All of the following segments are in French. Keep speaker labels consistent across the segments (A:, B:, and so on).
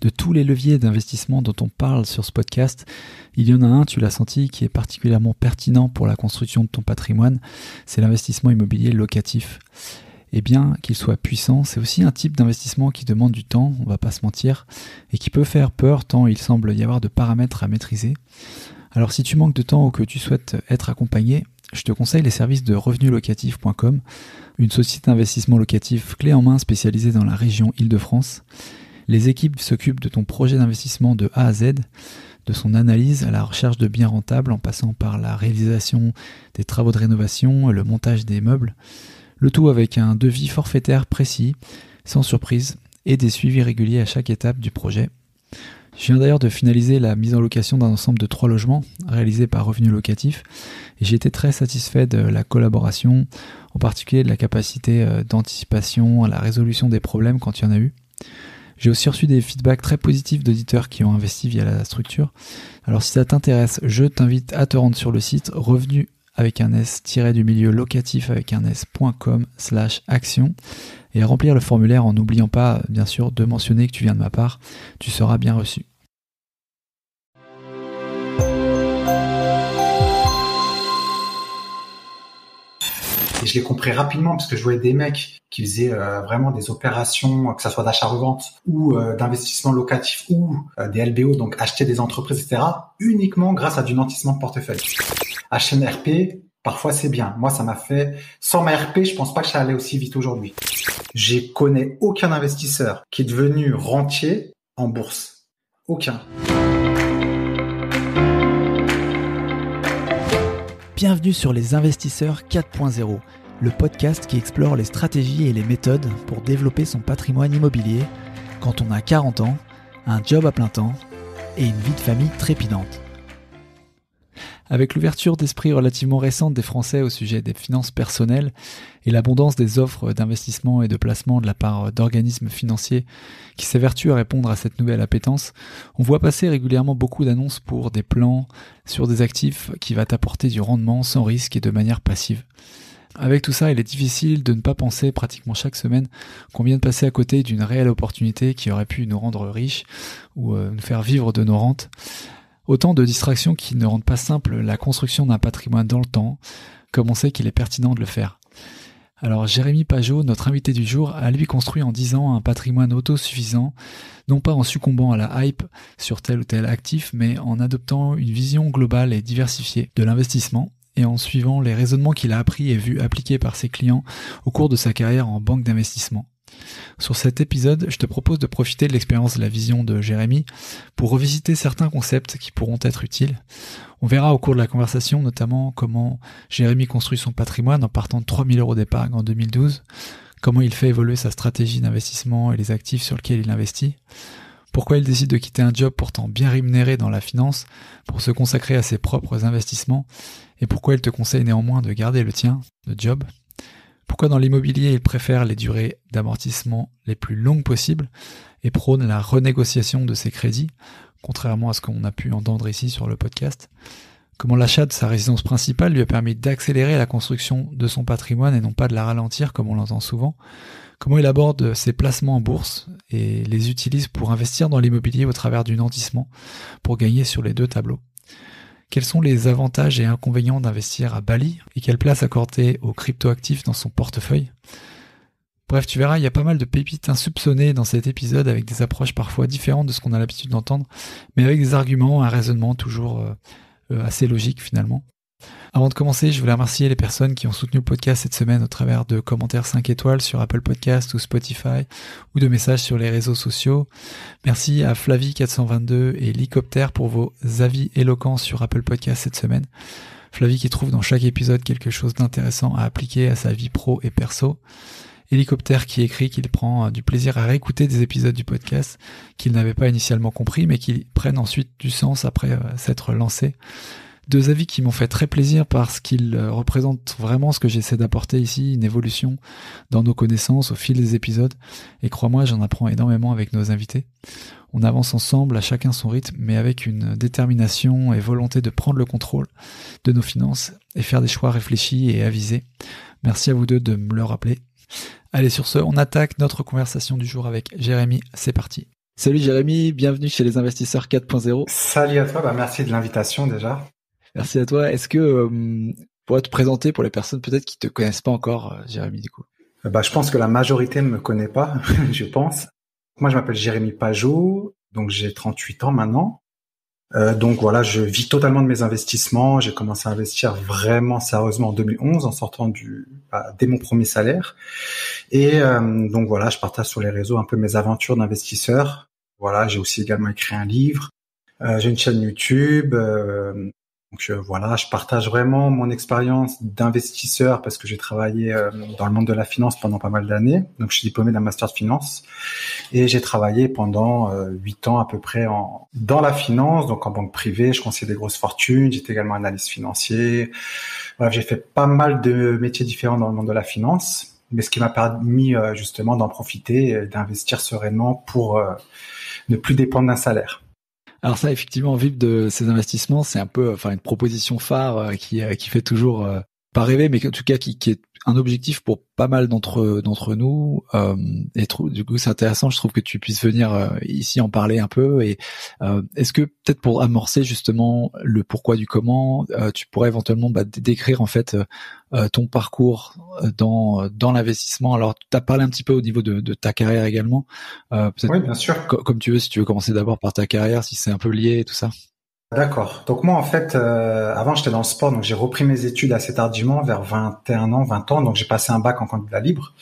A: De tous les leviers d'investissement dont on parle sur ce podcast, il y en a un, tu l'as senti, qui est particulièrement pertinent pour la construction de ton patrimoine, c'est l'investissement immobilier locatif. Et bien qu'il soit puissant, c'est aussi un type d'investissement qui demande du temps, on va pas se mentir, et qui peut faire peur tant il semble y avoir de paramètres à maîtriser. Alors si tu manques de temps ou que tu souhaites être accompagné, je te conseille les services de revenuslocatif.com, une société d'investissement locatif clé en main spécialisée dans la région Île-de-France. Les équipes s'occupent de ton projet d'investissement de A à Z, de son analyse à la recherche de biens rentables en passant par la réalisation des travaux de rénovation, le montage des meubles, le tout avec un devis forfaitaire précis, sans surprise, et des suivis réguliers à chaque étape du projet. Je viens d'ailleurs de finaliser la mise en location d'un ensemble de 3 logements réalisés par Revenu Locatif et j'ai été très satisfait de la collaboration, en particulier de la capacité d'anticipation à la résolution des problèmes quand il y en a eu. J'ai aussi reçu des feedbacks très positifs d'auditeurs qui ont investi via la structure. Alors si ça t'intéresse, je t'invite à te rendre sur le site revenu avec un s-du-milieu locatif avec un s.com/action et à remplir le formulaire en n'oubliant pas, bien sûr, de mentionner que tu viens de ma part. Tu seras bien reçu.
B: Et je l'ai compris rapidement parce que je voyais des mecs qui faisaient vraiment des opérations, que ça soit d'achat-revente ou d'investissement locatif ou des LBO, donc acheter des entreprises, etc., uniquement grâce à du nantissement de portefeuille. Acheter une RP, parfois c'est bien. Moi, ça m'a fait... Sans ma RP, je pense pas que ça allait aussi vite aujourd'hui. Je connais aucun investisseur qui est devenu rentier en bourse. Aucun.
A: Bienvenue sur Les Investisseurs 4.0, le podcast qui explore les stratégies et les méthodes pour développer son patrimoine immobilier quand on a 40 ans, un job à plein temps et une vie de famille trépidante. Avec l'ouverture d'esprit relativement récente des Français au sujet des finances personnelles et l'abondance des offres d'investissement et de placement de la part d'organismes financiers qui s'évertuent à répondre à cette nouvelle appétence, on voit passer régulièrement beaucoup d'annonces pour des plans sur des actifs qui va t'apporter du rendement sans risque et de manière passive. Avec tout ça, il est difficile de ne pas penser pratiquement chaque semaine qu'on vient de passer à côté d'une réelle opportunité qui aurait pu nous rendre riches ou nous faire vivre de nos rentes. Autant de distractions qui ne rendent pas simple la construction d'un patrimoine dans le temps, comme on sait qu'il est pertinent de le faire. Alors Jérémy Pajot, notre invité du jour, a lui construit en 10 ans un patrimoine autosuffisant, non pas en succombant à la hype sur tel ou tel actif, mais en adoptant une vision globale et diversifiée de l'investissement et en suivant les raisonnements qu'il a appris et vu appliqués par ses clients au cours de sa carrière en banque d'investissement. Sur cet épisode, je te propose de profiter de l'expérience de la vision de Jérémy pour revisiter certains concepts qui pourront être utiles. On verra au cours de la conversation notamment comment Jérémy construit son patrimoine en partant de 3 000 € d'épargne en 2012, comment il fait évoluer sa stratégie d'investissement et les actifs sur lesquels il investit, pourquoi il décide de quitter un job pourtant bien rémunéré dans la finance pour se consacrer à ses propres investissements et pourquoi il te conseille néanmoins de garder le tien, le job. Pourquoi dans l'immobilier, il préfère les durées d'amortissement les plus longues possibles et prône la renégociation de ses crédits, contrairement à ce qu'on a pu entendre ici sur le podcast. Comment l'achat de sa résidence principale lui a permis d'accélérer la construction de son patrimoine et non pas de la ralentir comme on l'entend souvent. Comment il aborde ses placements en bourse et les utilise pour investir dans l'immobilier au travers du nantissement pour gagner sur les 2 tableaux. Quels sont les avantages et inconvénients d'investir à Bali et quelle place accorder aux cryptoactifs dans son portefeuille? Bref, tu verras, il y a pas mal de pépites insoupçonnées dans cet épisode avec des approches parfois différentes de ce qu'on a l'habitude d'entendre, mais avec des arguments, un raisonnement toujours assez logique finalement. Avant de commencer, je voulais remercier les personnes qui ont soutenu le podcast cette semaine au travers de commentaires 5 étoiles sur Apple Podcast ou Spotify ou de messages sur les réseaux sociaux. Merci à Flavie422 et Lycoptère pour vos avis éloquents sur Apple Podcast cette semaine. Flavie qui trouve dans chaque épisode quelque chose d'intéressant à appliquer à sa vie pro et perso. Hélicoptère qui écrit qu'il prend du plaisir à réécouter des épisodes du podcast qu'il n'avait pas initialement compris mais qui prennent ensuite du sens après s'être lancés. 2 avis qui m'ont fait très plaisir parce qu'ils représentent vraiment ce que j'essaie d'apporter ici, une évolution dans nos connaissances au fil des épisodes. Et crois-moi, j'en apprends énormément avec nos invités. On avance ensemble, à chacun son rythme, mais avec une détermination et volonté de prendre le contrôle de nos finances et faire des choix réfléchis et avisés. Merci à vous 2 de me le rappeler. Allez, sur ce, on attaque notre conversation du jour avec Jérémy. C'est parti. Salut Jérémy, bienvenue chez les investisseurs 4.0.
B: Salut à toi, merci de l'invitation déjà.
A: Merci à toi. Est-ce que pourrais te présenter pour les personnes peut-être qui te connaissent pas encore, Jérémy, du coup?
B: Je pense que la majorité ne me connaît pas, je pense. Moi, je m'appelle Jérémy Pajot, donc j'ai 38 ans maintenant. Donc voilà, je vis totalement de mes investissements. J'ai commencé à investir vraiment sérieusement en 2011 en sortant dès mon premier salaire. Et donc voilà, je partage sur les réseaux un peu mes aventures d'investisseur. Voilà, j'ai aussi également écrit un livre. J'ai une chaîne YouTube. Voilà, je partage vraiment mon expérience d'investisseur parce que j'ai travaillé dans le monde de la finance pendant pas mal d'années. Donc je suis diplômé d'un master de finance et j'ai travaillé pendant 8 ans à peu près dans la finance, donc en banque privée. Je conseillais des grosses fortunes. J'étais également analyste financier. Bref, j'ai fait pas mal de métiers différents dans le monde de la finance, mais ce qui m'a permis justement d'en profiter et d'investir sereinement pour ne plus dépendre d'un salaire.
A: Alors ça, effectivement, vivre de ces investissements, c'est un peu, une proposition phare qui fait toujours pas rêver, mais en tout cas qui est un objectif pour pas mal d'entre nous. Du coup, c'est intéressant. Je trouve que tu puisses venir ici en parler un peu. Et est-ce que peut-être pour amorcer justement le pourquoi du comment, tu pourrais éventuellement décrire en fait ton parcours dans l'investissement. Alors, tu as parlé un petit peu au niveau de ta carrière également. Peut-être,
B: oui, bien sûr.
A: Comme tu veux, si tu veux commencer d'abord par ta carrière, si c'est un peu lié et tout ça.
B: D'accord. Donc moi, en fait, avant, j'étais dans le sport, donc j'ai repris mes études assez tardivement, vers 21 ans, 20 ans, donc j'ai passé un bac en candidat libre.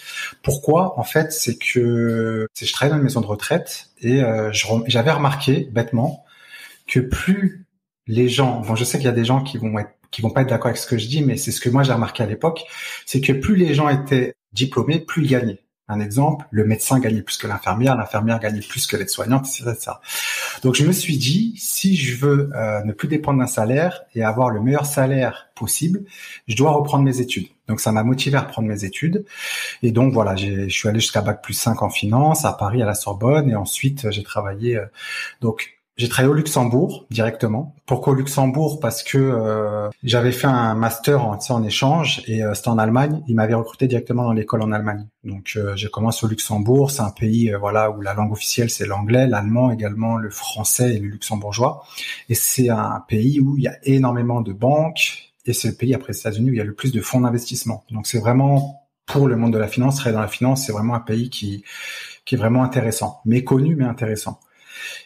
B: Pourquoi? En fait, c'est que je travaillais dans une maison de retraite et j'avais remarqué, bêtement, que plus les gens, bon, je sais qu'il y a des gens qui vont pas être d'accord avec ce que je dis, mais c'est ce que moi j'ai remarqué à l'époque, c'est que plus les gens étaient diplômés, plus ils gagnaient. Un exemple, le médecin gagnait plus que l'infirmière gagnait plus que l'aide-soignante, c'est ça. Donc je me suis dit, si je veux ne plus dépendre d'un salaire et avoir le meilleur salaire possible, je dois reprendre mes études. Donc ça m'a motivé à reprendre mes études. Et donc voilà, je suis allé jusqu'à bac+5 en finance à Paris, à la Sorbonne, et ensuite j'ai travaillé. J'ai travaillé au Luxembourg directement. Pourquoi au Luxembourg? Parce que j'avais fait un master en échange et c'était en Allemagne. Ils m'avaient recruté directement dans l'école en Allemagne. Donc j'ai commencé au Luxembourg. C'est un pays où la langue officielle c'est l'anglais, l'allemand également, le français et le luxembourgeois. Et c'est un pays où il y a énormément de banques et c'est le pays après les États-Unis où il y a le plus de fonds d'investissement. Donc c'est vraiment pour le monde de la finance, travailler dans la finance, c'est vraiment un pays qui est vraiment intéressant, méconnu mais intéressant.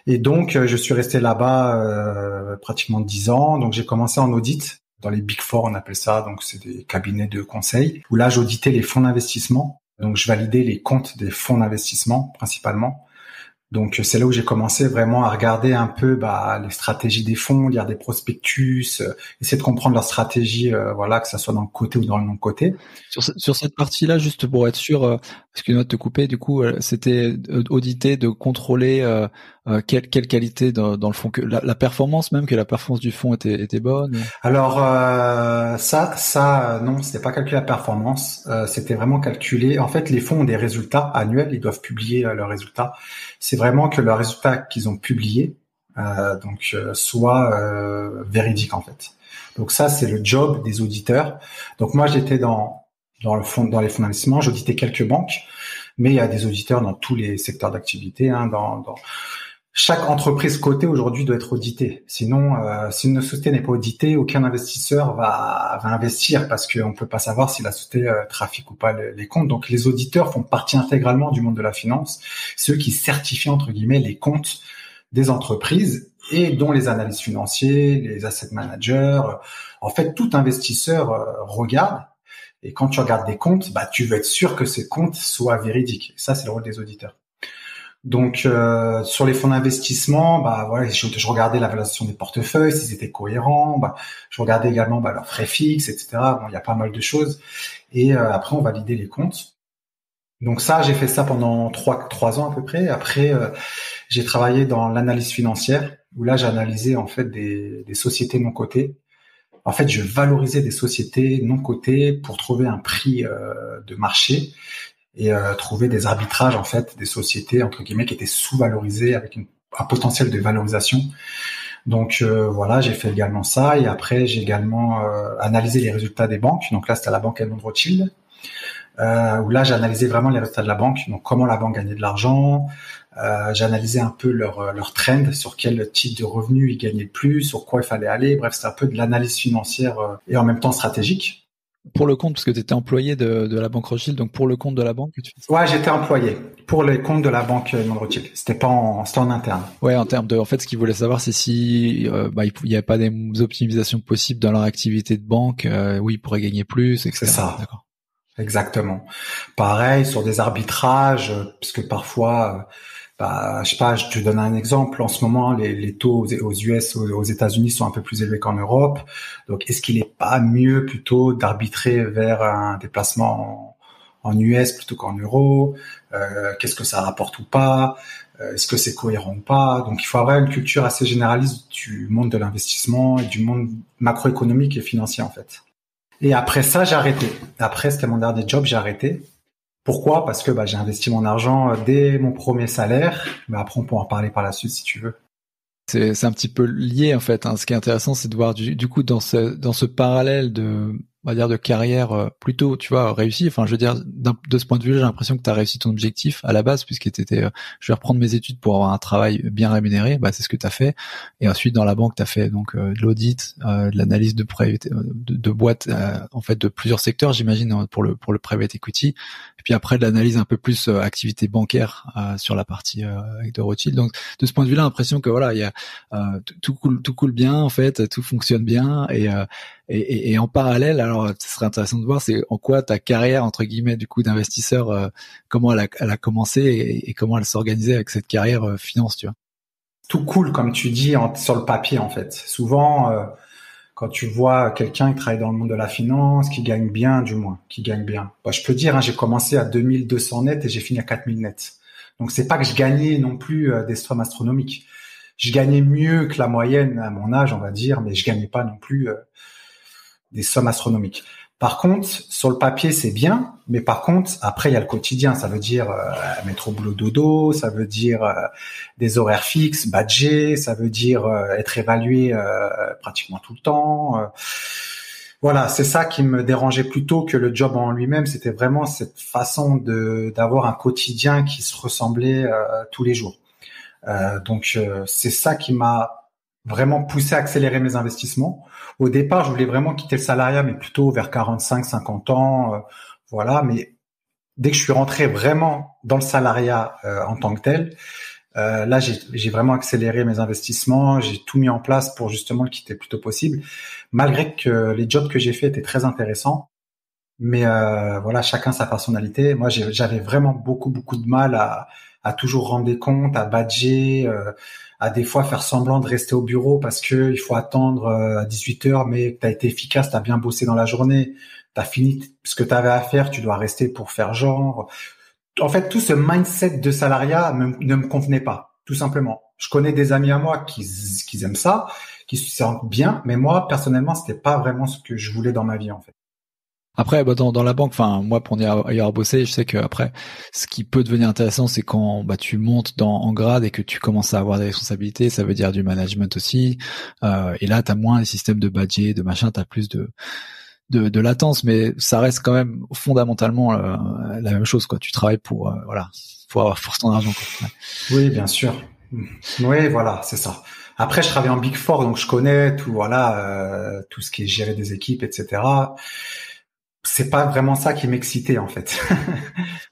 B: Et donc, je suis resté là-bas pratiquement 10 ans. Donc, j'ai commencé en audit dans les Big Four, on appelle ça. Donc, c'est des cabinets de conseil où là, j'auditais les fonds d'investissement. Donc, je validais les comptes des fonds d'investissement principalement. Donc, c'est là où j'ai commencé vraiment à regarder un peu les stratégies des fonds, lire des prospectus, essayer de comprendre leur stratégie, que ça soit dans le côté ou dans le non-côté.
A: Sur cette partie-là, juste pour être sûr, excuse-moi de te couper, du coup, c'était auditer, de contrôler quelle qualité dans le fond, que la performance même, que la performance du fonds était bonne.
B: Alors non, c'était pas calculer la performance, c'était vraiment calculer. En fait, les fonds ont des résultats annuels, ils doivent publier leurs résultats. C'est vraiment que leurs résultats qu'ils ont publiés soient véridiques en fait. Donc ça, c'est le job des auditeurs. Donc moi, j'étais dans les fonds d'investissement, j'auditais quelques banques, mais il y a des auditeurs dans tous les secteurs d'activité. Chaque entreprise cotée aujourd'hui doit être auditée. Sinon, si une société n'est pas auditée, aucun investisseur va investir parce qu'on peut pas savoir si la société trafique ou pas les comptes. Donc, les auditeurs font partie intégralement du monde de la finance, ceux qui certifient entre guillemets les comptes des entreprises et dont les analystes financiers, les asset managers. En fait, tout investisseur regarde. Et quand tu regardes des comptes, tu veux être sûr que ces comptes soient véridiques. Et ça, c'est le rôle des auditeurs. Donc sur les fonds d'investissement, je regardais la valorisation des portefeuilles, s'ils étaient cohérents. Je regardais également leurs frais fixes, etc. Bon, il y a pas mal de choses. Et après, on validait les comptes. Donc ça, j'ai fait ça pendant 3 ans à peu près. Après, j'ai travaillé dans l'analyse financière, où là, j'ai analysé en fait des sociétés non cotées. En fait, je valorisais des sociétés non cotées pour trouver un prix de marché et trouver des arbitrages en fait des sociétés entre guillemets qui étaient sous-valorisées avec un potentiel de valorisation. Donc voilà, j'ai fait également ça et après j'ai également analysé les résultats des banques. Donc là, c'était à la banque Edmond Rothschild. où là, j'ai analysé vraiment les résultats de la banque, donc comment la banque gagnait de l'argent. J'ai analysé un peu leur trend, sur quel type de revenus ils gagnaient le plus, sur quoi il fallait aller. Bref, c'est un peu de l'analyse financière et en même temps stratégique.
A: Pour le compte, parce que tu étais employé de la banque Rothschild, donc pour le compte de la banque, tu fais ça.
B: Ouais, j'étais employé pour les comptes de la banque Lehman Rothschild. C'était en interne.
A: Ouais, en termes de, en fait, ce qu'ils voulaient savoir, c'est si il y avait pas des optimisations possibles dans leur activité de banque, où ils pourraient gagner plus, etc.
B: C'est ça.
A: D'accord.
B: Exactement. Pareil sur des arbitrages, parce que parfois, je sais pas, je te donne un exemple. En ce moment, les taux aux US, aux États-Unis sont un peu plus élevés qu'en Europe. Donc, est-ce qu'il est pas mieux plutôt d'arbitrer vers un déplacement en US plutôt qu'en euros? Qu'est-ce que ça rapporte ou pas? Est-ce que c'est cohérent ou pas? Donc, il faut avoir une culture assez généraliste du monde de l'investissement et du monde macroéconomique et financier, en fait. Et après ça, j'ai arrêté. Après, c'était mon dernier job, j'ai arrêté. Pourquoi? Parce que j'ai investi mon argent dès mon premier salaire. Mais après, on peut en parler par la suite si tu veux.
A: C'est un petit peu lié en fait. Hein. Ce qui est intéressant, c'est de voir du coup dans ce parallèle de, on va dire, de carrière plutôt, tu vois, réussie. Enfin, je veux dire, de ce point de vue-là, j'ai l'impression que tu as réussi ton objectif à la base, puisque t'étais, je vais reprendre mes études pour avoir un travail bien rémunéré. C'est ce que tu as fait. Et ensuite, dans la banque, tu as fait donc de l'audit, de l'analyse de de boîtes, en fait, de plusieurs secteurs, j'imagine, pour le private equity. Et puis après, de l'analyse un peu plus activité bancaire sur la partie de Rothschild. Donc, de ce point de vue-là, l'impression que voilà, il y a tout coule bien en fait, tout fonctionne bien et en parallèle, alors ce serait intéressant de voir c'est en quoi ta carrière entre guillemets du coup d'investisseur, comment elle a commencé et comment elle s'organisait avec cette carrière finance, tu vois.
B: Tout cool, comme tu dis, sur le papier en fait. Souvent, quand tu vois quelqu'un qui travaille dans le monde de la finance, qui gagne bien, du moins, qui gagne bien. Je peux dire, j'ai commencé à 2200 net et j'ai fini à 4000 net. Donc c'est pas que je gagnais non plus des sommes astronomiques. Je gagnais mieux que la moyenne à mon âge, on va dire, mais je gagnais pas non plus des sommes astronomiques. Par contre, sur le papier, c'est bien, mais par contre, après, il y a le quotidien. Ça veut dire mettre au boulot dodo, ça veut dire des horaires fixes, badger, ça veut dire être évalué pratiquement tout le temps. Voilà, c'est ça qui me dérangeait plutôt que le job en lui-même. C'était vraiment cette façon d'avoir un quotidien qui se ressemblait tous les jours. Donc, c'est ça qui m'a vraiment poussé à accélérer mes investissements. Au départ, je voulais vraiment quitter le salariat, mais plutôt vers 45, 50 ans, voilà. Mais dès que je suis rentré vraiment dans le salariat en tant que tel, là, j'ai vraiment accéléré mes investissements. J'ai tout mis en place pour justement le quitter le plus tôt possible, malgré que les jobs que j'ai faits étaient très intéressants. Mais voilà, chacun sa personnalité. Moi, j'avais vraiment beaucoup de mal à toujours rendre des comptes, à badger, à des fois faire semblant de rester au bureau parce que il faut attendre à 18h, mais que tu as été efficace, tu as bien bossé dans la journée, tu as fini ce que tu avais à faire, tu dois rester pour faire genre. En fait, tout ce mindset de salariat ne me convenait pas, tout simplement. Je connais des amis à moi qui aiment ça, qui se sentent bien, mais moi, personnellement, c'était pas vraiment ce que je voulais dans ma vie, en fait.
A: Après, dans la banque, enfin moi pour y avoir bossé, je sais que après, ce qui peut devenir intéressant, c'est quand tu montes en grade et que tu commences à avoir des responsabilités, ça veut dire du management aussi. Et là, t'as moins les systèmes de badger, de machin, t'as plus de latence, mais ça reste quand même fondamentalement la même chose, quoi. Tu travailles pour pour ton argent, quoi. Ouais.
B: Oui, bien sûr. Oui, voilà, c'est ça. Après, je travaille en Big Four, donc je connais tout, voilà, tout ce qui est gérer des équipes, etc. C'est pas vraiment ça qui m'excitait en fait.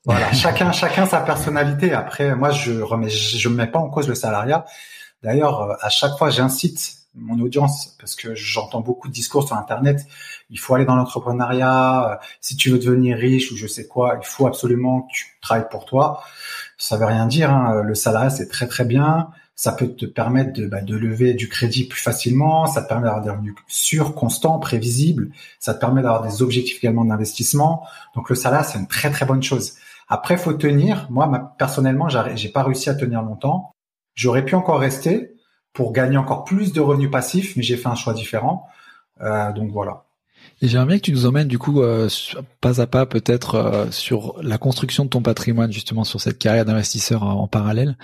B: Voilà, chacun sa personnalité. Après, moi, je me mets pas en cause le salariat. D'ailleurs, à chaque fois, j'incite mon audience parce que j'entends beaucoup de discours sur Internet. Il faut aller dans l'entrepreneuriat. Si tu veux devenir riche ou je sais quoi, il faut absolument que tu travailles pour toi. Ça veut rien dire. Hein. Le salariat, c'est très très bien. Ça peut te permettre de lever du crédit plus facilement. Ça te permet d'avoir des revenus sûrs, constants, prévisibles. Ça te permet d'avoir des objectifs également d'investissement. Donc le salariat, c'est une très très bonne chose. Après, faut tenir. Moi, personnellement, j'ai pas réussi à tenir longtemps. J'aurais pu encore rester pour gagner encore plus de revenus passifs, mais j'ai fait un choix différent. Donc voilà.
A: Et j'aimerais bien que tu nous emmènes du coup pas à pas peut-être sur la construction de ton patrimoine, justement sur cette carrière d'investisseur en parallèle.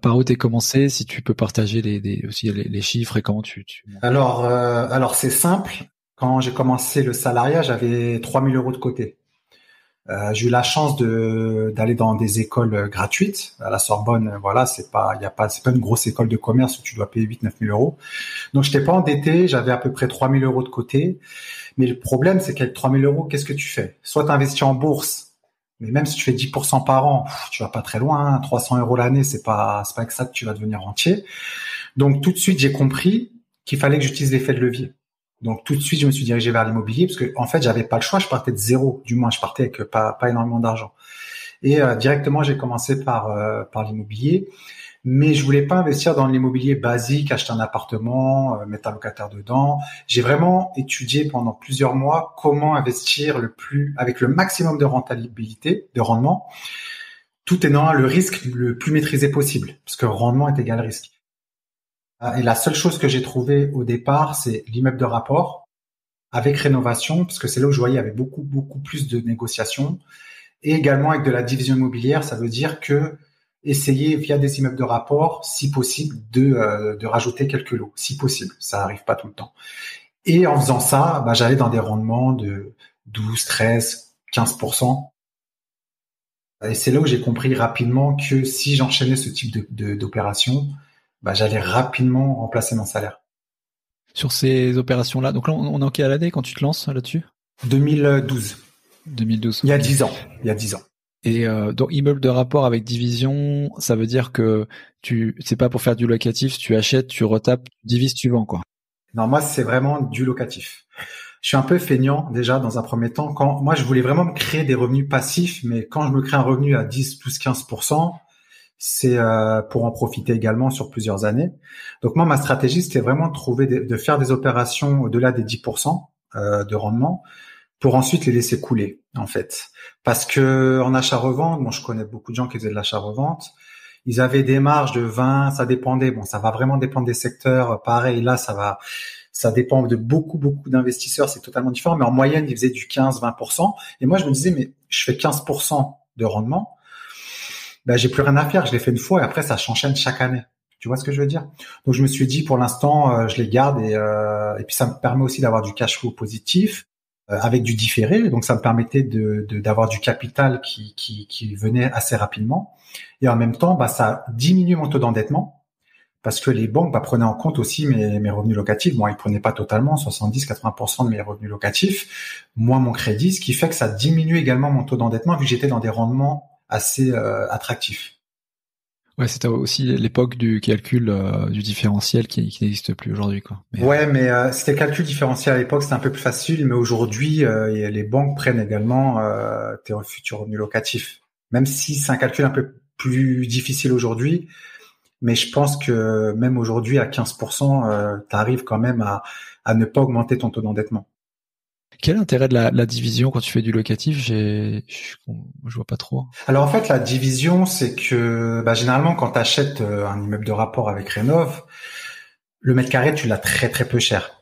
A: Par où t'es commencé, si tu peux partager aussi les chiffres et comment tu...
B: Alors c'est simple. Quand j'ai commencé le salariat, j'avais 3 000 € de côté. J'ai eu la chance d'aller dans des écoles gratuites. À la Sorbonne, voilà, c'est pas une grosse école de commerce où tu dois payer 8-9 000 euros. Donc, j'étais pas endetté. J'avais à peu près 3 000 euros de côté. Mais le problème, c'est qu'avec 3 000 euros, qu'est-ce que tu fais? Soit tu investis en bourse, mais même si tu fais 10% par an, tu vas pas très loin. 300 euros l'année, c'est pas avec ça que tu vas devenir rentier. Donc, tout de suite, j'ai compris qu'il fallait que j'utilise l'effet de levier. Donc tout de suite, je me suis dirigé vers l'immobilier parce que en fait, j'avais pas le choix. Je partais de zéro, du moins, je partais avec pas énormément d'argent. Et directement, j'ai commencé par l'immobilier, mais je voulais pas investir dans l'immobilier basique, acheter un appartement, mettre un locataire dedans. J'ai vraiment étudié pendant plusieurs mois comment investir avec le maximum de rentabilité, de rendement, tout en ayant le risque le plus maîtrisé possible, parce que rendement est égal risque. Et la seule chose que j'ai trouvée au départ, c'est l'immeuble de rapport avec rénovation, parce que c'est là où je voyais il y avait beaucoup, beaucoup plus de négociations. Et également avec de la division immobilière, ça veut dire que essayer via des immeubles de rapport, si possible, de rajouter quelques lots, si possible. Ça arrive pas tout le temps. Et en faisant ça, j'allais dans des rendements de 12, 13, 15%. Et c'est là où j'ai compris rapidement que si j'enchaînais ce type d'opération, j'allais rapidement remplacer mon salaire.
A: Sur ces opérations-là, donc là, on est en quelle année quand tu te lances là-dessus?
B: 2012.
A: 2012.
B: Il y a 10 ans.
A: Et donc immeuble de rapport avec division, ça veut dire que c'est pas pour faire du locatif, tu achètes, tu retapes, tu divises, tu vends, quoi.
B: Non, moi c'est vraiment du locatif. Je suis un peu feignant déjà dans un premier temps. Quand moi je voulais vraiment me créer des revenus passifs, mais quand je me crée un revenu à 10, 12, 15%, c'est pour en profiter également sur plusieurs années. Donc moi ma stratégie c'était vraiment de faire des opérations au-delà des 10% de rendement pour ensuite les laisser couler en fait. Parce que en achat-revente, je connais beaucoup de gens qui faisaient de l'achat-revente, ils avaient des marges de 20, ça dépendait. Ça va vraiment dépendre des secteurs. Pareil, là ça dépend de beaucoup d'investisseurs, c'est totalement différent, mais en moyenne, ils faisaient du 15-20%. Et moi je me disais mais je fais 15% de rendement. J'ai plus rien à faire, je l'ai fait une fois et après ça s'enchaîne chaque année. Tu vois ce que je veux dire? Donc je me suis dit pour l'instant je les garde et puis ça me permet aussi d'avoir du cash flow positif avec du différé. Donc ça me permettait d'avoir du capital qui venait assez rapidement et en même temps ça diminue mon taux d'endettement parce que les banques prenaient en compte aussi mes revenus locatifs. Bon, ils prenaient pas totalement 70-80% de mes revenus locatifs, moins mon crédit, ce qui fait que ça diminue également mon taux d'endettement vu que j'étais dans des rendements assez attractif.
A: Ouais, c'était aussi l'époque du calcul du différentiel qui n'existe plus aujourd'hui, quoi.
B: Mais c'était le calcul différentiel à l'époque, c'était un peu plus facile, mais aujourd'hui les banques prennent également tes futurs revenus locatifs. Même si c'est un calcul un peu plus difficile aujourd'hui, mais je pense que même aujourd'hui à 15%, tu arrives quand même à ne pas augmenter ton taux d'endettement.
A: Quel est l'intérêt de la division quand tu fais du locatif? Je vois pas trop.
B: Alors en fait, la division, c'est que généralement quand tu achètes un immeuble de rapport avec Rénov, le mètre carré, tu l'as très très peu cher.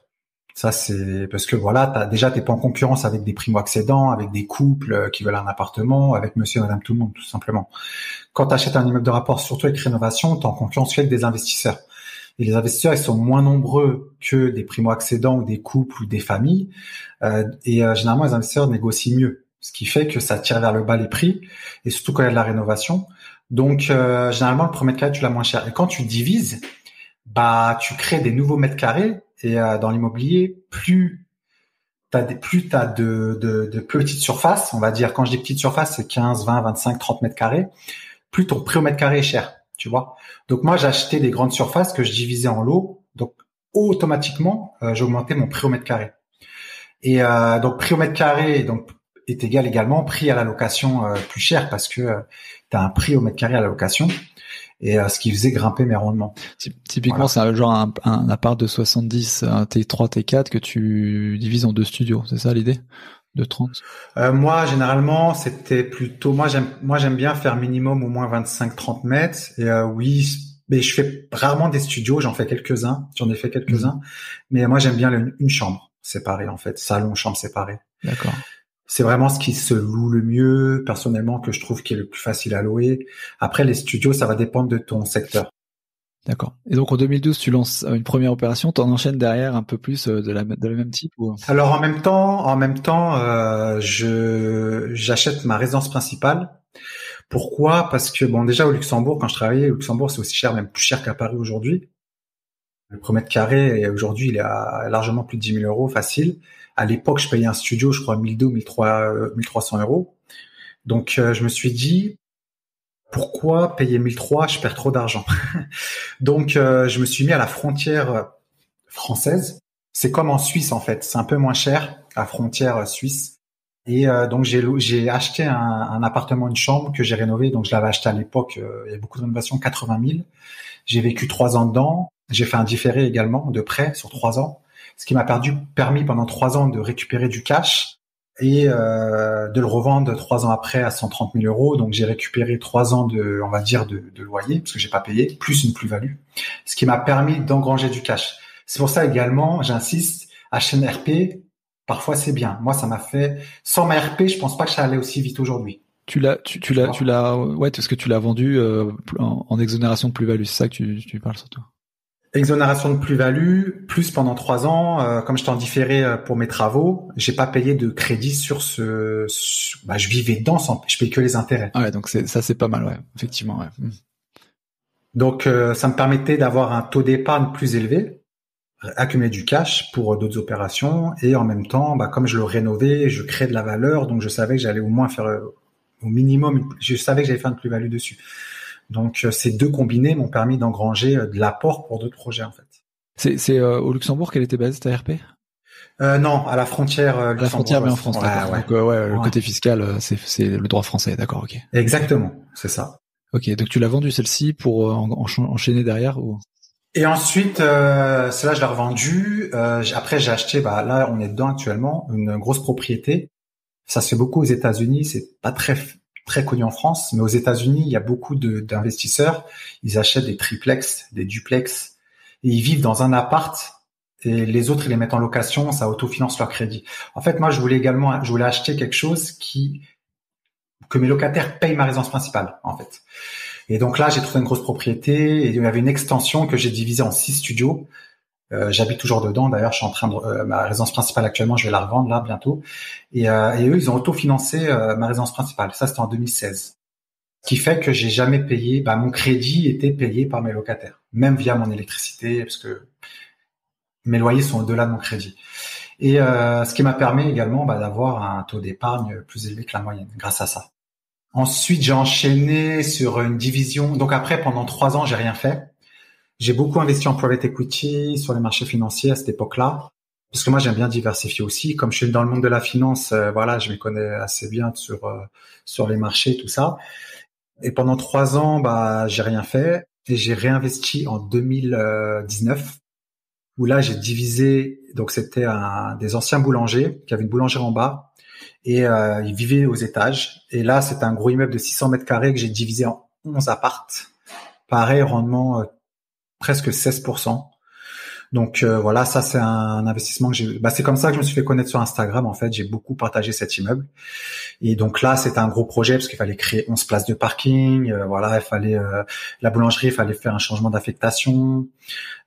B: Ça c'est parce que t'es pas en concurrence avec des primo-accédants, avec des couples qui veulent un appartement, avec monsieur et madame tout le monde tout simplement. Quand tu achètes un immeuble de rapport, surtout avec rénovation, tu es en concurrence avec des investisseurs. Et les investisseurs, ils sont moins nombreux que des primo-accédants ou des couples ou des familles. Généralement, les investisseurs négocient mieux, ce qui fait que ça tire vers le bas les prix, et surtout quand il y a de la rénovation. Donc, généralement, le premier mètre carré, tu l'as moins cher. Et quand tu divises, tu crées des nouveaux mètres carrés. Et dans l'immobilier, plus t'as de petites surfaces, on va dire. Quand je dis petites surfaces, c'est 15, 20, 25, 30 mètres carrés. Plus ton prix au mètre carré est cher. Tu vois. Donc moi, j'achetais des grandes surfaces que je divisais en lots. Donc automatiquement, j'augmentais mon prix au mètre carré. Et donc prix au mètre carré est égal également prix à la location plus cher parce que tu as un prix au mètre carré à la location et ce qui faisait grimper mes rendements.
A: Typiquement, voilà. C'est genre un appart de 70, un T3, T4 que tu divises en 2 studios. C'est ça l'idée? De 30?
B: Moi, généralement, c'était plutôt... Moi, j'aime bien faire minimum au moins 25-30 mètres. Et oui, mais je fais rarement des studios. J'en ai fait quelques-uns. Mais moi, j'aime bien une chambre séparée, en fait. Salon, chambre séparée.
A: D'accord.
B: C'est vraiment ce qui se loue le mieux, personnellement, que je trouve qui est le plus facile à louer. Après, les studios, ça va dépendre de ton secteur.
A: D'accord. Et donc en 2012, tu lances une première opération, t'en enchaînes derrière un peu plus de la même type ou...
B: Alors en même temps, j'achète ma résidence principale. Pourquoi? Parce que bon, déjà au Luxembourg, quand je travaillais au Luxembourg, c'est aussi cher, même plus cher qu'à Paris aujourd'hui. Le premier mètre carré, et aujourd'hui, il est à largement plus de 10 000 euros facile. À l'époque, je payais un studio, je crois 1 200, 1 300 euros. Donc je me suis dit, pourquoi payer 1 300? Je perds trop d'argent. Donc je me suis mis à la frontière française. C'est comme en Suisse en fait, c'est un peu moins cher à frontière suisse. Et donc j'ai acheté un appartement, une chambre que j'ai rénové. Donc je l'avais acheté à l'époque, il y a beaucoup de rénovations, 80 000. J'ai vécu 3 ans dedans. J'ai fait un différé également de prêt sur 3 ans, ce qui m'a permis pendant 3 ans de récupérer du cash et de le revendre 3 ans après à 130 000 euros. Donc j'ai récupéré 3 ans de loyer parce que j'ai pas payé, plus une plus-value, ce qui m'a permis d'engranger du cash. C'est pour ça également, j'insiste, acheter une RP, parfois c'est bien. Moi, ça m'a fait, sans ma RP, je pense pas que ça allait aussi vite aujourd'hui.
A: Ouais, parce que tu l'as vendu en exonération de plus-value, c'est ça que tu parles surtout.
B: Exonération de plus-value, plus pendant 3 ans, comme j'étais en différé pour mes travaux, j'ai pas payé de crédit sur je vivais dedans je paye que les intérêts.
A: Ah ouais, donc c'est pas mal, ouais, effectivement, ouais.
B: Donc ça me permettait d'avoir un taux d'épargne plus élevé, accumuler du cash pour d'autres opérations, et en même temps, comme je le rénovais, je créais de la valeur, donc je savais que j'allais au moins faire au minimum, je savais que j'allais faire une plus-value dessus. Donc ces deux combinés m'ont permis d'engranger de l'apport pour d'autres projets en fait.
A: C'est au Luxembourg qu'elle était basée ta RP?
B: Non, à la frontière
A: à la frontière, mais en France, d'accord.
B: Ouais.
A: Donc le côté fiscal, c'est le droit français, d'accord, ok.
B: Exactement, c'est ça.
A: Ok, donc tu l'as vendu celle-ci pour enchaîner derrière ou?
B: Et ensuite, celle-là je l'ai revendue. Après j'ai acheté, là on est dedans actuellement, une grosse propriété. Ça se fait beaucoup aux États-Unis, c'est pas très connu en France, mais aux États-Unis il y a beaucoup d'investisseurs. Ils achètent des triplex, des duplex, et ils vivent dans un appart. Et les autres, ils les mettent en location, ça autofinance leur crédit. En fait, moi, je voulais acheter quelque chose que mes locataires payent ma résidence principale, en fait. Et donc là, j'ai trouvé une grosse propriété et il y avait une extension que j'ai divisée en 6 studios. J'habite toujours dedans. D'ailleurs, je suis en train de ma résidence principale actuellement, je vais la revendre là bientôt. Et eux, ils ont autofinancé ma résidence principale. Ça, c'était en 2016. Ce qui fait que j'ai jamais payé. Mon crédit était payé par mes locataires, même via mon électricité, parce que mes loyers sont au-delà de mon crédit. Et ce qui m'a permis également d'avoir un taux d'épargne plus élevé que la moyenne grâce à ça. Ensuite, j'ai enchaîné sur une division. Donc après, pendant 3 ans, j'ai rien fait. J'ai beaucoup investi en private equity, sur les marchés financiers à cette époque-là. Parce que moi, j'aime bien diversifier aussi. Comme je suis dans le monde de la finance, je me connais assez bien sur les marchés, tout ça. Et pendant 3 ans, j'ai rien fait. Et j'ai réinvesti en 2019. Où là j'ai divisé, donc c'était des anciens boulangers qui avaient une boulangerie en bas et ils vivaient aux étages. Et là c'était un gros immeuble de 600 mètres carrés que j'ai divisé en 11 appartes. Pareil, rendement presque 16%. Donc voilà, ça c'est un investissement que c'est comme ça que je me suis fait connaître sur Instagram. En fait, j'ai beaucoup partagé cet immeuble. Et donc là, c'était un gros projet parce qu'il fallait créer 11 places de parking. Il fallait la boulangerie, il fallait faire un changement d'affectation.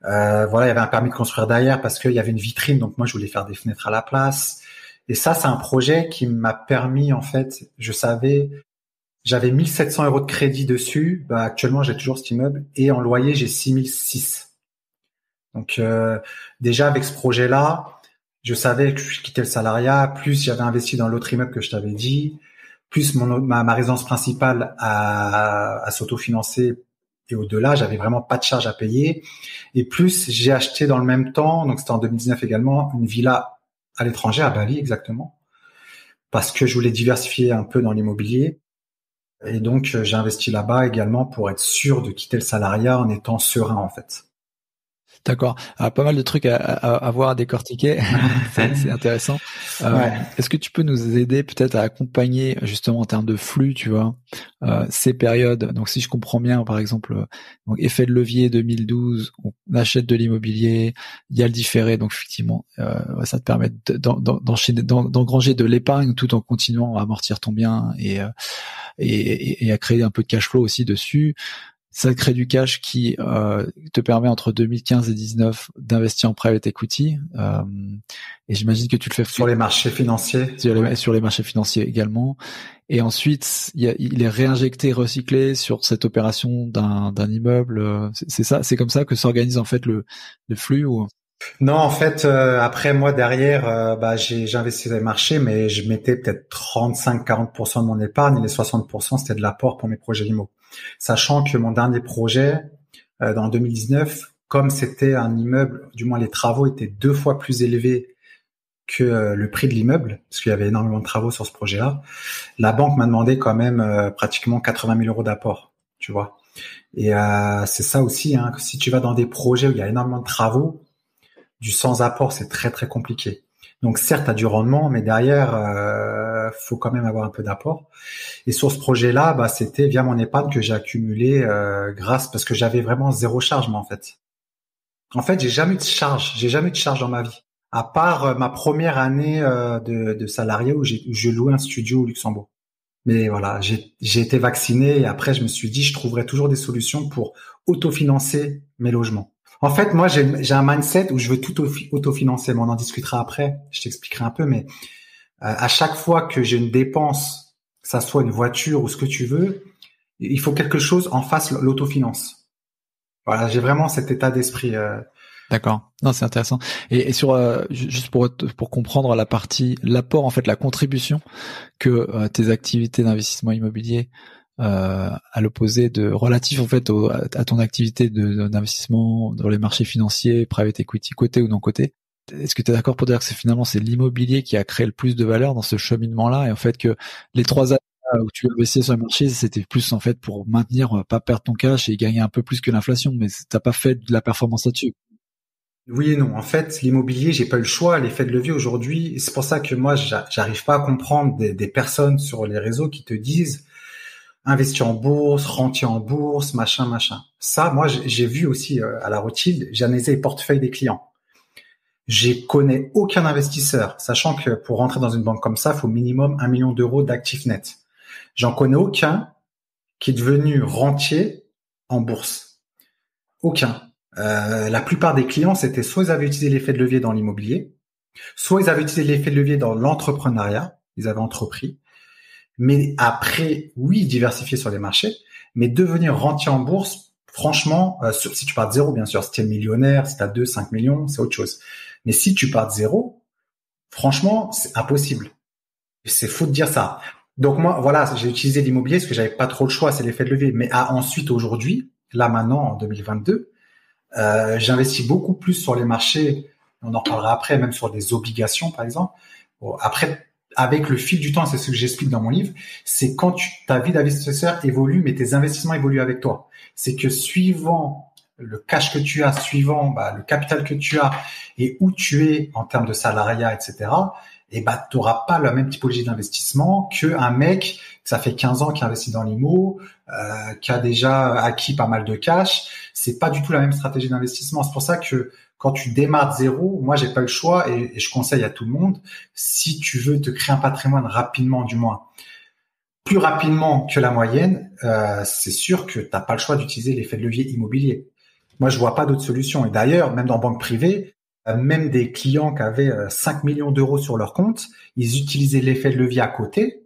B: Il y avait un permis de construire derrière parce qu'il y avait une vitrine. Donc moi, je voulais faire des fenêtres à la place. Et ça, c'est un projet qui m'a permis, en fait, j'avais 1 700 euros de crédit dessus. Actuellement, j'ai toujours cet immeuble et en loyer, j'ai 6 600. Donc déjà avec ce projet-là, je savais que je quittais le salariat, plus j'avais investi dans l'autre immeuble que je t'avais dit, plus ma résidence principale à s'autofinancer et au-delà, j'avais vraiment pas de charge à payer. Et plus j'ai acheté dans le même temps, donc c'était en 2019 également, une villa à l'étranger, à Bali exactement, parce que je voulais diversifier un peu dans l'immobilier. Et donc j'ai investi là-bas également pour être sûr de quitter le salariat en étant serein en fait.
A: D'accord. Alors, pas mal de trucs à voir, à décortiquer. c'est intéressant.
B: Ouais.
A: Est-ce que tu peux nous aider peut-être à accompagner justement en termes de flux, tu vois, ces périodes. Donc, si je comprends bien, par exemple, donc effet de levier 2012, on achète de l'immobilier, il y a le différé, donc effectivement, ça te permet d'enchaîner, d'engranger de l'épargne tout en continuant à amortir ton bien et à créer un peu de cash flow aussi dessus. ça te crée du cash qui te permet entre 2015 et 2019 d'investir en private equity. Et j'imagine que tu le fais
B: sur les marchés financiers.
A: Sur les marchés financiers également. Et ensuite, il est réinjecté, recyclé sur cette opération d'un immeuble. C'est ça, c'est comme ça que s'organise en fait le flux ou...
B: Non, en fait, après moi derrière, j'ai investi dans les marchés, mais je mettais peut-être 35-40% de mon épargne et les 60% c'était de l'apport pour mes projets IMO. Sachant que mon dernier projet, dans 2019, comme c'était un immeuble, du moins les travaux étaient 2 fois plus élevés que le prix de l'immeuble, parce qu'il y avait énormément de travaux sur ce projet-là, la banque m'a demandé quand même pratiquement 80 000 euros d'apport, tu vois. Et c'est ça aussi, hein, que si tu vas dans des projets où il y a énormément de travaux, du sans apport, c'est très très compliqué. Donc certes, tu as du rendement, mais derrière, faut quand même avoir un peu d'apport. Et sur ce projet-là, c'était via mon épargne que j'ai accumulé parce que j'avais vraiment zéro charge, moi, en fait. En fait, j'ai jamais eu de charge dans ma vie. À part ma première année de salarié où je louais un studio au Luxembourg. Mais voilà, j'ai été vacciné et après, je me suis dit, je trouverai toujours des solutions pour autofinancer mes logements. En fait, moi, j'ai un mindset où je veux tout autofinancer. Mais on en discutera après. Je t'expliquerai un peu. Mais à chaque fois que j'ai une dépense, que ça soit une voiture ou ce que tu veux, il faut quelque chose en face l'autofinance. Voilà, j'ai vraiment cet état d'esprit.
A: D'accord. Non, c'est intéressant. Et sur juste pour comprendre l'apport, en fait, la contribution que tes activités d'investissement immobilier à l'opposé relatif en fait à ton activité d'investissement dans les marchés financiers, private equity, côté ou non côté. Est-ce que tu es d'accord pour dire que c'est l'immobilier qui a créé le plus de valeur dans ce cheminement-là, et en fait que les 3 années où tu investis sur le marché, c'était plus en fait pour maintenir, pas perdre ton cash et gagner un peu plus que l'inflation, mais t'as pas fait de la performance là-dessus?
B: Oui et non. En fait, l'immobilier, j'ai pas eu le choix. L'effet de levier aujourd'hui, c'est pour ça que moi, j'arrive pas à comprendre des personnes sur les réseaux qui te disent investir en bourse, rentier en bourse, machin. Ça, moi, j'ai vu aussi à la Rothschild, j'ai analysé les portefeuilles des clients. Je connais aucun investisseur, sachant que pour rentrer dans une banque comme ça, il faut minimum 1 million d'euros d'actifs nets. J'en connais aucun qui est devenu rentier en bourse. Aucun. La plupart des clients, c'était soit ils avaient utilisé l'effet de levier dans l'immobilier, soit ils avaient utilisé l'effet de levier dans l'entrepreneuriat, ils avaient entrepris. Mais après, oui, diversifier sur les marchés, mais devenir rentier en bourse, franchement, si tu pars de zéro, bien sûr, si tu es millionnaire, si tu as 2, 5 millions, c'est autre chose. Mais si tu pars de zéro, franchement, c'est impossible. C'est faux de dire ça. Donc moi, voilà, j'ai utilisé l'immobilier parce que j'avais pas trop le choix, c'est l'effet de levier. Mais ensuite, aujourd'hui, là maintenant, en 2022, j'investis beaucoup plus sur les marchés. On en reparlera après, même sur des obligations, par exemple. Bon, après, avec le fil du temps, c'est ce que j'explique dans mon livre, c'est quand ta vie d'investisseur évolue, mais tes investissements évoluent avec toi. C'est que suivant le cash que tu as, suivant le capital que tu as et où tu es en termes de salariat, etc., tu n'auras pas la même typologie d'investissement qu'un mec, ça fait 15 ans qui investit dans l'IMO, qui a déjà acquis pas mal de cash. C'est pas du tout la même stratégie d'investissement. C'est pour ça que quand tu démarres de zéro, moi, j'ai pas le choix et je conseille à tout le monde, si tu veux te créer un patrimoine rapidement, du moins, plus rapidement que la moyenne, c'est sûr que t'as pas le choix d'utiliser l'effet de levier immobilier. Moi, je vois pas d'autre solution. Et d'ailleurs, même dans banque privée, même des clients qui avaient 5 millions d'euros sur leur compte, ils utilisaient l'effet de levier à côté,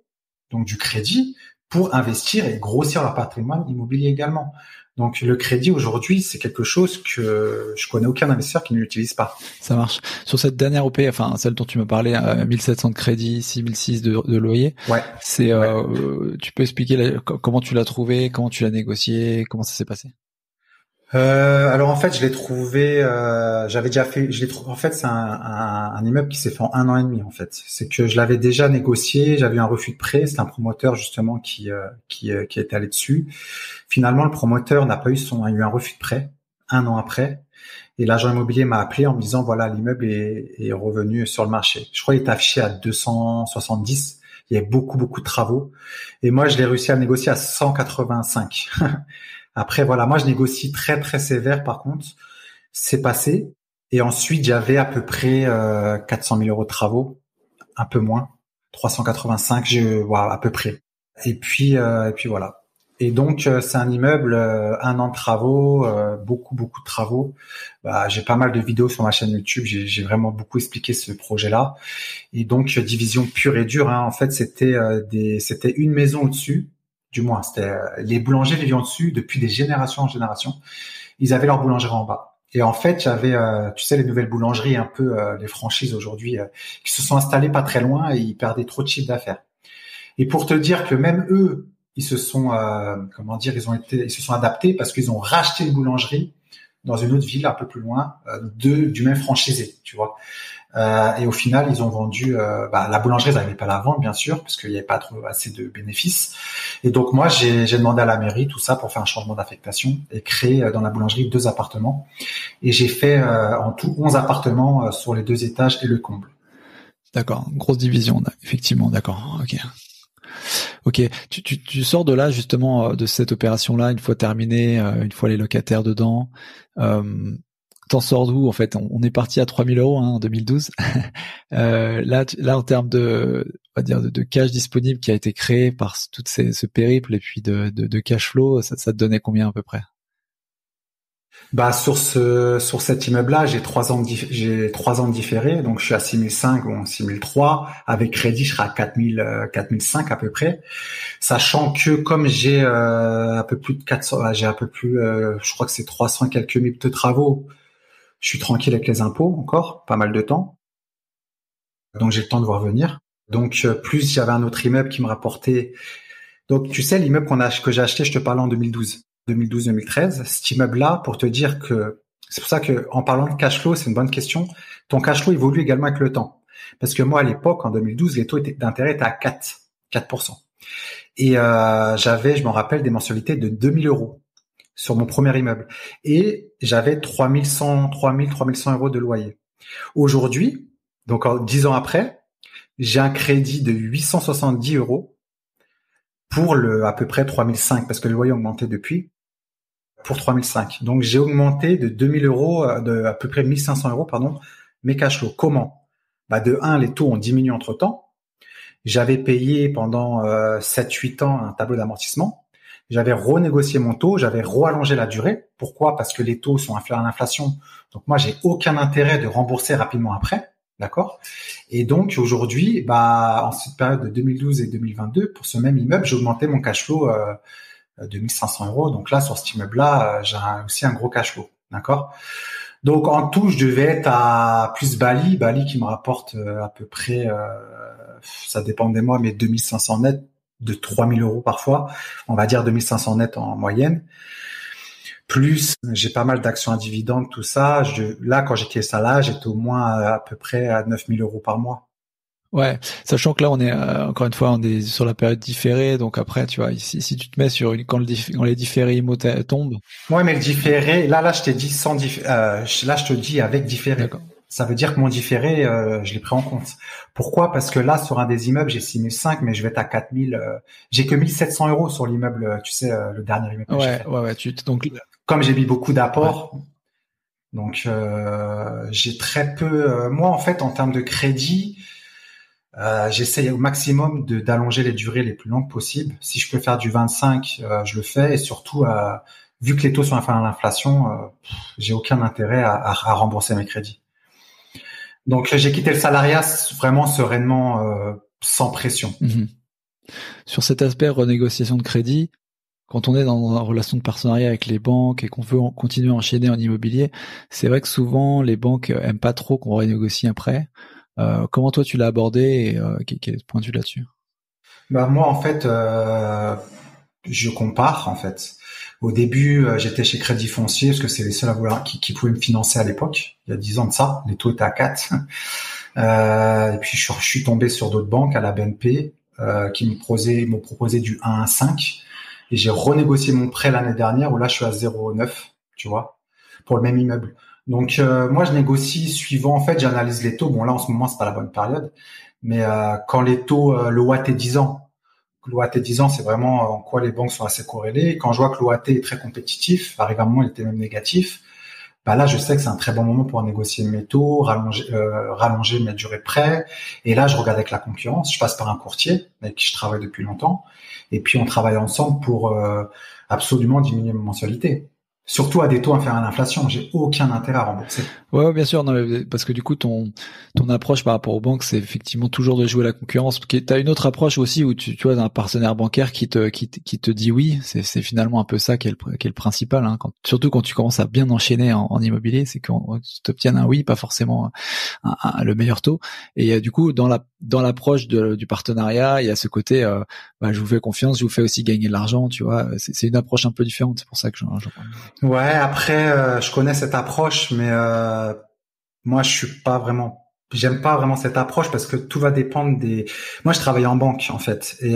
B: donc du crédit, pour investir et grossir leur patrimoine immobilier également. Donc le crédit aujourd'hui, c'est quelque chose que je connais aucun investisseur qui ne l'utilise pas.
A: Ça marche. Sur cette dernière OP, enfin celle dont tu me parlais, 1700 de crédit, 6006 de loyer.
B: Ouais.
A: Tu peux expliquer comment tu l'as trouvé, comment tu l'as négocié, comment ça s'est passé?
B: Alors en fait, je l'ai trouvé. J'avais déjà fait. Je l'ai trouvé. En fait, c'est un immeuble qui s'est fait en 1 an et demi. En fait, c'est que je l'avais déjà négocié. J'avais eu un refus de prêt. C'est un promoteur justement qui était allé dessus. Finalement, le promoteur a eu un refus de prêt 1 an après. Et l'agent immobilier m'a appelé en me disant voilà, l'immeuble est revenu sur le marché. Je crois qu'il était affiché à 270. Il y avait beaucoup de travaux. Et moi, je l'ai réussi à le négocier à 185. Après, voilà, moi, je négocie très, très sévère, par contre. C'est passé. Et ensuite, j'avais à peu près 400 000 euros de travaux. Un peu moins. 385, voilà, à peu près. Et puis voilà. Et donc c'est un immeuble, 1 an de travaux, beaucoup de travaux. J'ai pas mal de vidéos sur ma chaîne YouTube. J'ai vraiment beaucoup expliqué ce projet-là. Et donc division pure et dure. En fait, c'était une maison au-dessus. Du moins, c'était les boulangers vivaient au-dessus depuis des générations en génération. Ils avaient leur boulangerie en bas. Et en fait, j'avais, tu sais, les nouvelles boulangeries, un peu les franchises aujourd'hui, qui se sont installées pas très loin et ils perdaient trop de chiffre d'affaires. Et pour te dire que même eux, ils se sont, ils se sont adaptés parce qu'ils ont racheté une boulangerie dans une autre ville un peu plus loin, du même franchisé, tu vois. Et au final, ils ont vendu. La boulangerie, ils n'arrivaient pas à la vendre, bien sûr, parce qu'il n'y avait pas assez de bénéfices. Et donc moi, j'ai demandé à la mairie tout ça pour faire un changement d'affectation et créer dans la boulangerie 2 appartements. Et j'ai fait en tout 11 appartements sur les 2 étages et le comble.
A: D'accord, grosse division, effectivement, d'accord, ok. Ok, tu sors de là justement de cette opération-là une fois terminée, une fois les locataires dedans. T'en sors d'où en fait? On est parti à 3 000 € en 2012. Là en termes on va dire de cash disponible qui a été créé par ce périple et puis de cash flow, ça te donnait combien à peu près?
B: Sur cet immeuble-là, j'ai 3 ans de différé, donc je suis à 6 500 ou 6 003. Avec crédit, je serai à 4 500 à peu près. Sachant que comme j'ai un peu plus de 400, je crois que c'est 300 et quelques mille de travaux, je suis tranquille avec les impôts encore, pas mal de temps. Donc j'ai le temps de voir venir. Donc plus j'avais un autre immeuble qui me rapportait. Donc tu sais, l'immeuble que j'ai acheté, je te parlais en 2012-2013, cet immeuble-là, pour te dire que c'est pour ça que en parlant de cash flow, c'est une bonne question. Ton cash flow évolue également avec le temps. Parce que moi, à l'époque, en 2012, les taux d'intérêt étaient à 4%. Et je m'en rappelle, des mensualités de 2 000 € sur mon premier immeuble. Et j'avais 3 100 € de loyer. Aujourd'hui, donc 10 ans après, j'ai un crédit de 870 € pour à peu près 3 500, parce que le loyer a augmenté depuis, pour 3 500. Donc j'ai augmenté de 2 000 €, de à peu près 1 500 €, pardon, mes cash flows. Comment? De 1, les taux ont diminué entre-temps. J'avais payé pendant 7-8 ans un tableau d'amortissement. J'avais renégocié mon taux, j'avais rallongé la durée. Pourquoi? Parce que les taux sont inférieurs à l'inflation. Donc moi, j'ai aucun intérêt de rembourser rapidement après. D'accord? Et donc aujourd'hui, en cette période de 2012 et 2022, pour ce même immeuble, j'ai augmenté mon cash flow de 1 500 €. Donc là, sur cet immeuble-là, j'ai aussi un gros cash flow. D'accord? Donc en tout, je devais être à plus Bali qui me rapporte à peu près, ça dépend des mois, mais 2 500 net, de 3 000 € parfois. On va dire 2 500 net en moyenne. Plus, j'ai pas mal d'actions à dividendes, tout ça. Là, quand j'étais ça là, j'étais au moins à peu près à 9 000 € par mois.
A: Ouais, sachant que là, on est encore une fois, on est sur la période différée, donc après, tu vois, si tu te mets sur quand les différés IMO tombent.
B: Ouais, mais le différé, là, je t'ai dit là, je te dis avec différé.
A: D'accord.
B: Ça veut dire que mon différé, je l'ai pris en compte. Pourquoi? Parce que là, sur un des immeubles, j'ai 6 500, mais je vais être à 4 000. J'ai que 1 700 € sur l'immeuble, tu sais, le dernier immeuble.
A: Ouais. Donc,
B: comme j'ai mis beaucoup d'apports, donc j'ai très peu. Moi, en fait, en termes de crédit, j'essaye au maximum d'allonger les durées les plus longues possibles. Si je peux faire du 25, je le fais. Et surtout, vu que les taux sont inférieurs à l'inflation, j'ai aucun intérêt à rembourser mes crédits. Donc j'ai quitté le salariat vraiment sereinement, sans pression.
A: Mm-hmm. Sur cet aspect renégociation de crédit, quand on est dans une relation de partenariat avec les banques et qu'on veut continuer à enchaîner en immobilier, c'est vrai que souvent les banques aiment pas trop qu'on renégocie après. Comment toi tu l'as abordé et quel est ton point de vue là-dessus?
B: Moi en fait, je compare en fait. Au début, j'étais chez Crédit Foncier parce que c'est les seuls à vouloir qui pouvaient me financer à l'époque. Il y a 10 ans de ça, les taux étaient à 4. Et puis je suis tombé sur d'autres banques, à la BNP, qui m'ont proposé du 1 à 5. Et j'ai renégocié mon prêt l'année dernière où là je suis à 0,9, tu vois, pour le même immeuble. Donc moi je négocie suivant, en fait j'analyse les taux. Bon là en ce moment c'est pas la bonne période, mais quand les taux, le OAT 10 ans, l'OAT 10 ans c'est vraiment en quoi les banques sont assez corrélées. Et quand je vois que l'OAT est très compétitif, arrive un moment il était même négatif, bah là, je sais que c'est un très bon moment pour négocier mes taux, rallonger mes durées de prêt. Et là, je regarde avec la concurrence. Je passe par un courtier avec qui je travaille depuis longtemps. Et puis, on travaille ensemble pour absolument diminuer mes mensualités. Surtout à des taux inférieurs à l'inflation. J'ai aucun intérêt à rembourser.
A: Ouais, bien sûr, non, mais parce que du coup, ton approche par rapport aux banques, c'est effectivement toujours de jouer la concurrence. T'as une autre approche aussi où tu vois, un partenaire bancaire qui te dit oui. C'est finalement un peu ça qui est le principal, hein. Surtout quand tu commences à bien enchaîner en immobilier, c'est qu'on t'obtienne un oui, pas forcément le meilleur taux. Et du coup, dans l'approche du partenariat, il y a ce côté, je vous fais confiance, je vous fais aussi gagner de l'argent, tu vois. C'est une approche un peu différente. C'est pour ça que j'en parle.
B: Ouais, après, je connais cette approche, mais moi, j'aime pas vraiment cette approche parce que tout va dépendre Moi, je travaille en banque en fait, et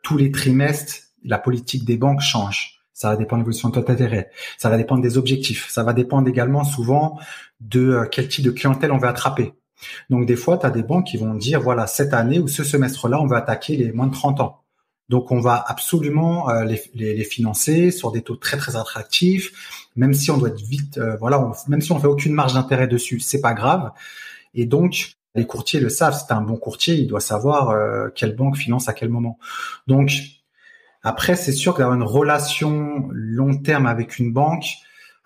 B: tous les trimestres, la politique des banques change. Ça va dépendre de l'évolution de taux d'intérêt, ça va dépendre des objectifs, ça va dépendre également souvent de quel type de clientèle on veut attraper. Donc des fois, tu as des banques qui vont dire voilà, cette année ou ce semestre-là, on va attaquer les moins de 30 ans. Donc on va absolument les financer sur des taux très très attractifs, même si on doit être vite, même si on fait aucune marge d'intérêt dessus, c'est pas grave. Et donc les courtiers le savent. C'est un bon courtier, il doit savoir quelle banque finance à quel moment. Donc après, c'est sûr que d'avoir une relation long terme avec une banque.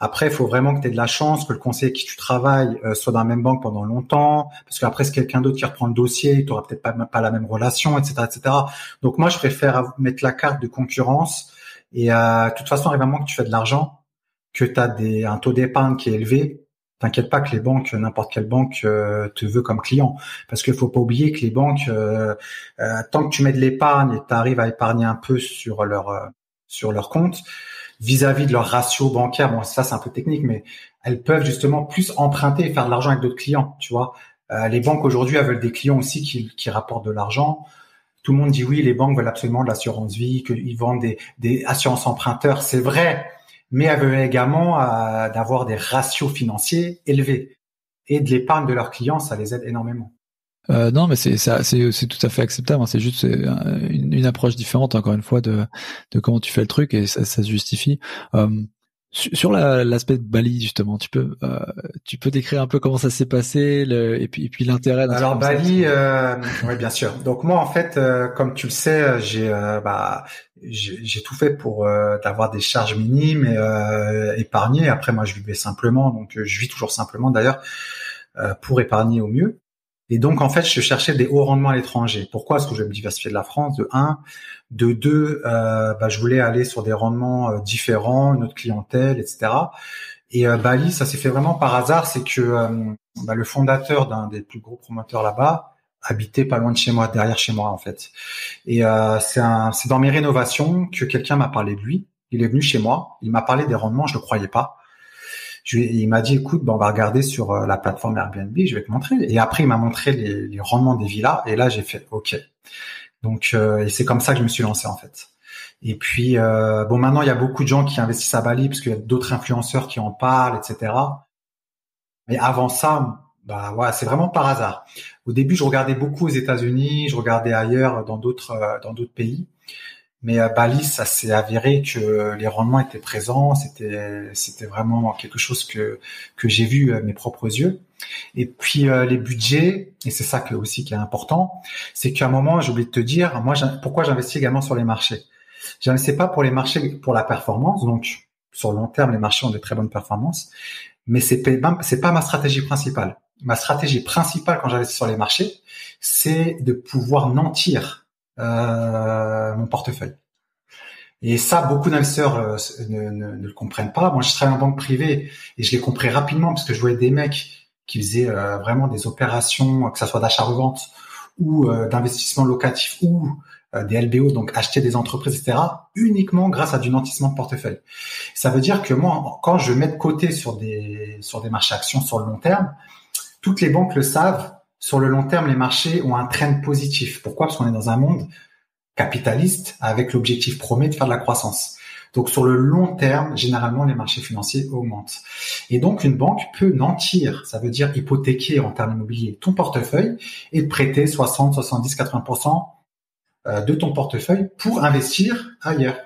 B: Après, il faut vraiment que tu aies de la chance, que le conseiller avec qui tu travailles soit dans la même banque pendant longtemps, parce qu'après, c'est quelqu'un d'autre qui reprend le dossier, tu n'auras peut-être pas la même relation, etc., etc. Donc moi, je préfère mettre la carte de concurrence et de toute façon, évidemment, que tu fais de l'argent, que tu as un taux d'épargne qui est élevé. T'inquiète pas que les banques, n'importe quelle banque te veut comme client, parce qu'il faut pas oublier que les banques, tant que tu mets de l'épargne et que tu arrives à épargner un peu sur leur compte, vis-à-vis de leur ratio bancaire, bon ça c'est un peu technique, mais elles peuvent justement plus emprunter et faire de l'argent avec d'autres clients, tu vois. Les banques aujourd'hui, elles veulent des clients aussi qui rapportent de l'argent. Tout le monde dit oui, les banques veulent absolument de l'assurance vie, qu'ils vendent des assurances emprunteurs, c'est vrai, mais elles veulent également d'avoir des ratios financiers élevés. Et de l'épargne de leurs clients, ça les aide énormément.
A: Non, mais c'est tout à fait acceptable, hein. C'est juste une approche différente, encore une fois, de comment tu fais le truc, et ça se justifie. Sur l'aspect de Bali, justement, tu peux décrire un peu comment ça s'est passé, et puis l'intérêt d'un
B: Alors
A: truc comme
B: Bali,
A: ça,
B: oui bien sûr. Donc moi en fait, comme tu le sais, j'ai tout fait pour d'avoir des charges minimes et épargner. Après moi je vivais simplement, donc je vis toujours simplement d'ailleurs, pour épargner au mieux. Et donc, en fait, je cherchais des hauts rendements à l'étranger. Pourquoi? Parce que je veux me diversifier de la France, de un. De deux, je voulais aller sur des rendements différents, une autre clientèle, etc. Et Bali, ça s'est fait vraiment par hasard. C'est que le fondateur d'un des plus gros promoteurs là-bas habitait pas loin de chez moi, derrière chez moi, en fait. Et c'est dans mes rénovations que quelqu'un m'a parlé de lui. Il est venu chez moi. Il m'a parlé des rendements. Je le croyais pas. Il m'a dit, écoute, on va regarder sur la plateforme Airbnb, je vais te montrer. Et après, il m'a montré les rendements des villas. Et là, j'ai fait, OK. Donc, et c'est comme ça que je me suis lancé, en fait. Et puis, maintenant, il y a beaucoup de gens qui investissent à Bali parce qu'il y a d'autres influenceurs qui en parlent, etc. Mais avant ça, c'est vraiment par hasard. Au début, je regardais beaucoup aux États-Unis, je regardais ailleurs dans d'autres pays. Mais à Bali, ça s'est avéré que les rendements étaient présents. C'était vraiment quelque chose que j'ai vu à mes propres yeux. Et puis les budgets, et c'est ça aussi qui est important, c'est qu'à un moment, j'ai oublié de te dire, moi, pourquoi j'investis également sur les marchés. J'investis pas pour les marchés pour la performance, donc sur le long terme, les marchés ont de très bonnes performances, mais c'est pas ma stratégie principale. Ma stratégie principale quand j'investis sur les marchés, c'est de pouvoir nantir mon portefeuille. Et ça, beaucoup d'investisseurs ne le comprennent pas. Moi, je travaille en banque privée et je l'ai compris rapidement parce que je voyais des mecs qui faisaient vraiment des opérations, que ça soit d'achat-revente ou d'investissement locatif ou des LBO, donc acheter des entreprises, etc., uniquement grâce à du nantissement de portefeuille. Ça veut dire que moi, quand je mets de côté sur des marchés actions sur le long terme, toutes les banques le savent. Sur le long terme, les marchés ont un trend positif. Pourquoi? Parce qu'on est dans un monde capitaliste avec l'objectif premier de faire de la croissance. Donc, sur le long terme, généralement, les marchés financiers augmentent. Et donc, une banque peut nantir, ça veut dire hypothéquer en termes immobiliers ton portefeuille et te prêter 60, 70, 80% de ton portefeuille pour investir ailleurs.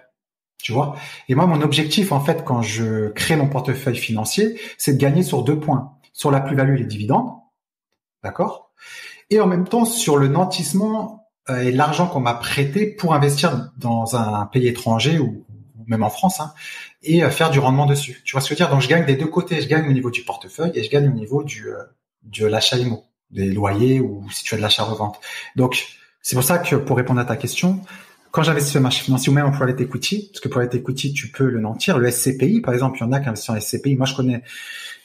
B: Tu vois? Et moi, mon objectif, en fait, quand je crée mon portefeuille financier, c'est de gagner sur 2 points. Sur la plus-value et les dividendes. D'accord? Et en même temps, sur le nantissement et l'argent qu'on m'a prêté pour investir dans un pays étranger ou même en France, hein, et faire du rendement dessus. Tu vois ce que je veux dire? Donc, je gagne des deux côtés. Je gagne au niveau du portefeuille et je gagne au niveau de l'achat immo, des loyers ou si tu as de l'achat-revente. Donc, c'est pour ça que pour répondre à ta question, quand j'investis sur le marché financier ou même en private equity, parce que private equity, tu peux le nantir. Le SCPI, par exemple, il y en a qui investissent en SCPI. Moi, je connais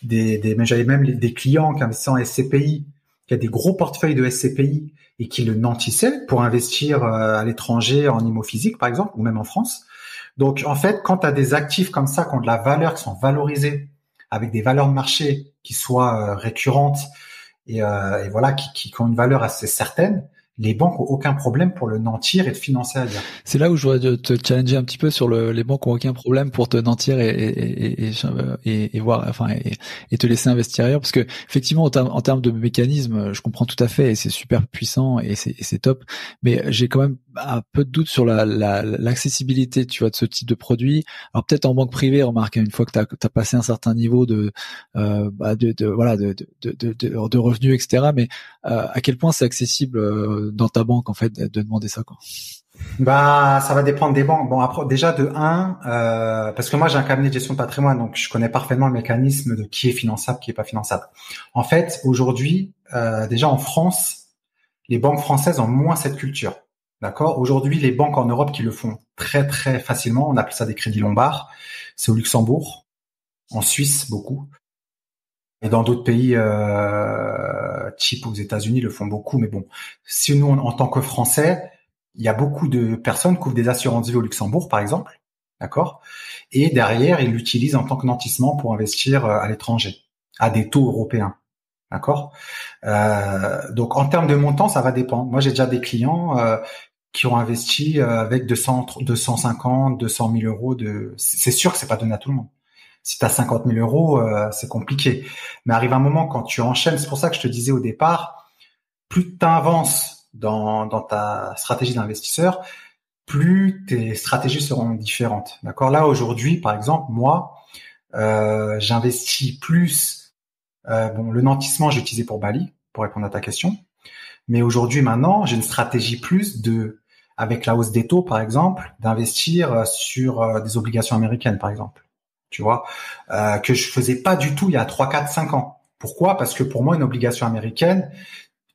B: mais j'avais même des clients qui investissaient en SCPI, qui a des gros portefeuilles de SCPI et qui le nantissaient pour investir à l'étranger en immo physique, par exemple, ou même en France. Donc, en fait, quand tu as des actifs comme ça, qui ont de la valeur, qui sont valorisés, avec des valeurs de marché qui soient récurrentes et voilà, qui ont une valeur assez certaine, les banques ont aucun problème pour le nantir et le financer ailleurs.
A: C'est là où je voudrais te challenger un petit peu sur les banques ont aucun problème pour te nantir et voir, enfin, et te laisser investir ailleurs, parce que effectivement en termes de mécanisme, je comprends tout à fait et c'est super puissant et c'est top, mais j'ai quand même un peu de doute sur l'accessibilité, tu vois, de ce type de produit. Alors peut-être en banque privée, remarque, une fois que t'as passé un certain niveau de revenus, etc. Mais à quel point c'est accessible dans ta banque, en fait, de demander ça, quoi?
B: Bah, ça va dépendre des banques. Bon, après, déjà de parce que moi j'ai un cabinet de gestion de patrimoine, donc je connais parfaitement le mécanisme de qui est finançable, qui est pas finançable. En fait, aujourd'hui, déjà en France, les banques françaises ont moins cette culture. D'accord? Aujourd'hui, les banques en Europe qui le font très très facilement, on appelle ça des crédits lombards. C'est au Luxembourg, en Suisse beaucoup, et dans d'autres pays type aux États-Unis le font beaucoup. Mais bon, si nous en tant que Français, il y a beaucoup de personnes qui ouvrent des assurances vie au Luxembourg, par exemple, d'accord? Et derrière, ils l'utilisent en tant que nantissement pour investir à l'étranger, à des taux européens, d'accord? Donc, en termes de montant, ça va dépendre. Moi, j'ai déjà des clients qui ont investi avec 250, 200 000 euros C'est sûr que c'est pas donné à tout le monde. Si tu as 50 000 euros, c'est compliqué. Mais arrive un moment quand tu enchaînes, c'est pour ça que je te disais au départ, plus tu avances dans ta stratégie d'investisseur, plus tes stratégies seront différentes. D'accord? Là, aujourd'hui, par exemple, moi, j'investis plus. Le nantissement, j'ai utilisé pour Bali, pour répondre à ta question. Mais aujourd'hui, maintenant, j'ai une stratégie plus avec la hausse des taux, par exemple, d'investir sur des obligations américaines, par exemple. Tu vois, que je faisais pas du tout il y a 3, 4, 5 ans. Pourquoi? Parce que pour moi, une obligation américaine,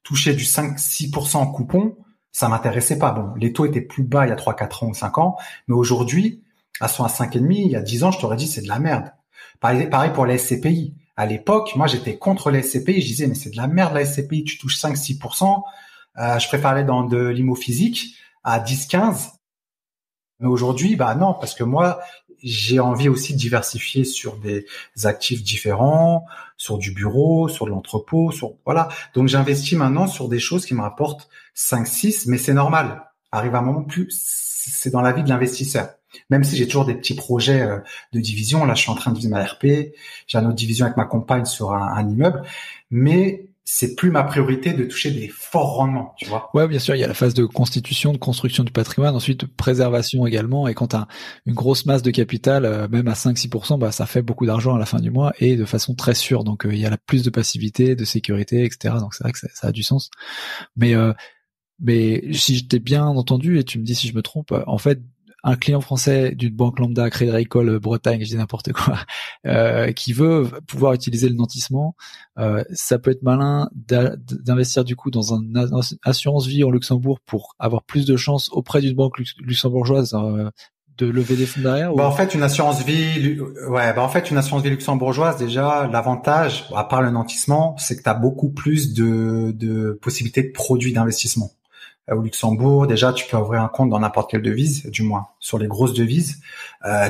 B: toucher du 5-6% en coupon, ça m'intéressait pas. Bon, les taux étaient plus bas il y a 3, 4 ans ou 5 ans, mais aujourd'hui, à 5,5, il y a 10 ans, je t'aurais dit c'est de la merde. Pareil pour les SCPI. À l'époque, moi, j'étais contre les SCPI. Je disais, mais c'est de la merde, la SCPI, tu touches 5-6%. Je préfère aller dans de l'immo physique à 10-15. Mais aujourd'hui, bah non, parce que moi, j'ai envie aussi de diversifier sur des actifs différents, sur du bureau, sur de l'entrepôt, voilà. Donc j'investis maintenant sur des choses qui me rapportent 5-6, mais c'est normal. Arrive un moment plus, c'est dans la vie de l'investisseur. Même si j'ai toujours des petits projets de division, là je suis en train de diviser ma RP, j'ai une autre division avec ma compagne sur un immeuble, mais c'est plus ma priorité de toucher des forts rendements, tu vois.
A: Ouais, bien sûr, il y a la phase de constitution, de construction du patrimoine, ensuite de préservation également, et quand tu as une grosse masse de capital, même à 5-6%, bah ça fait beaucoup d'argent à la fin du mois, et de façon très sûre, donc il y a plus de passivité, de sécurité, etc., donc c'est vrai que ça a du sens. Mais si je t'ai bien entendu, et tu me dis si je me trompe, en fait, un client français d'une banque lambda, Crédit Agricole Bretagne, je dis n'importe quoi, qui veut pouvoir utiliser le nantissement, ça peut être malin d'investir du coup dans une assurance vie en Luxembourg pour avoir plus de chances auprès d'une banque luxembourgeoise de lever des fonds derrière.
B: En fait, une assurance vie luxembourgeoise, déjà, l'avantage, à part le nantissement, c'est que tu as beaucoup plus de possibilités de produits d'investissement. Au Luxembourg, déjà, tu peux ouvrir un compte dans n'importe quelle devise, du moins sur les grosses devises.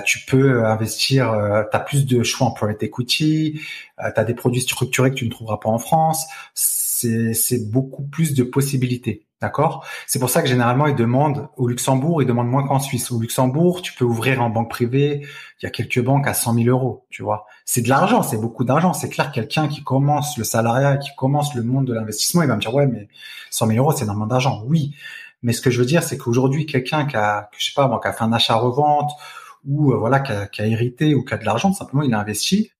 B: Tu peux investir, tu as plus de choix en private equity, tu as des produits structurés que tu ne trouveras pas en France. C'est beaucoup plus de possibilités, d'accord? C'est pour ça que généralement, ils demandent moins qu'en Suisse. Au Luxembourg, tu peux ouvrir en banque privée. Il y a quelques banques à 100 000 euros, tu vois. C'est de l'argent, c'est beaucoup d'argent. C'est clair, quelqu'un qui commence le salariat, qui commence le monde de l'investissement, il va me dire, ouais, mais 100 000 euros, c'est énormément d'argent. Oui. Mais ce que je veux dire, c'est qu'aujourd'hui, quelqu'un qui a fait un achat-revente ou voilà qui a hérité ou qui a de l'argent, simplement il a investi.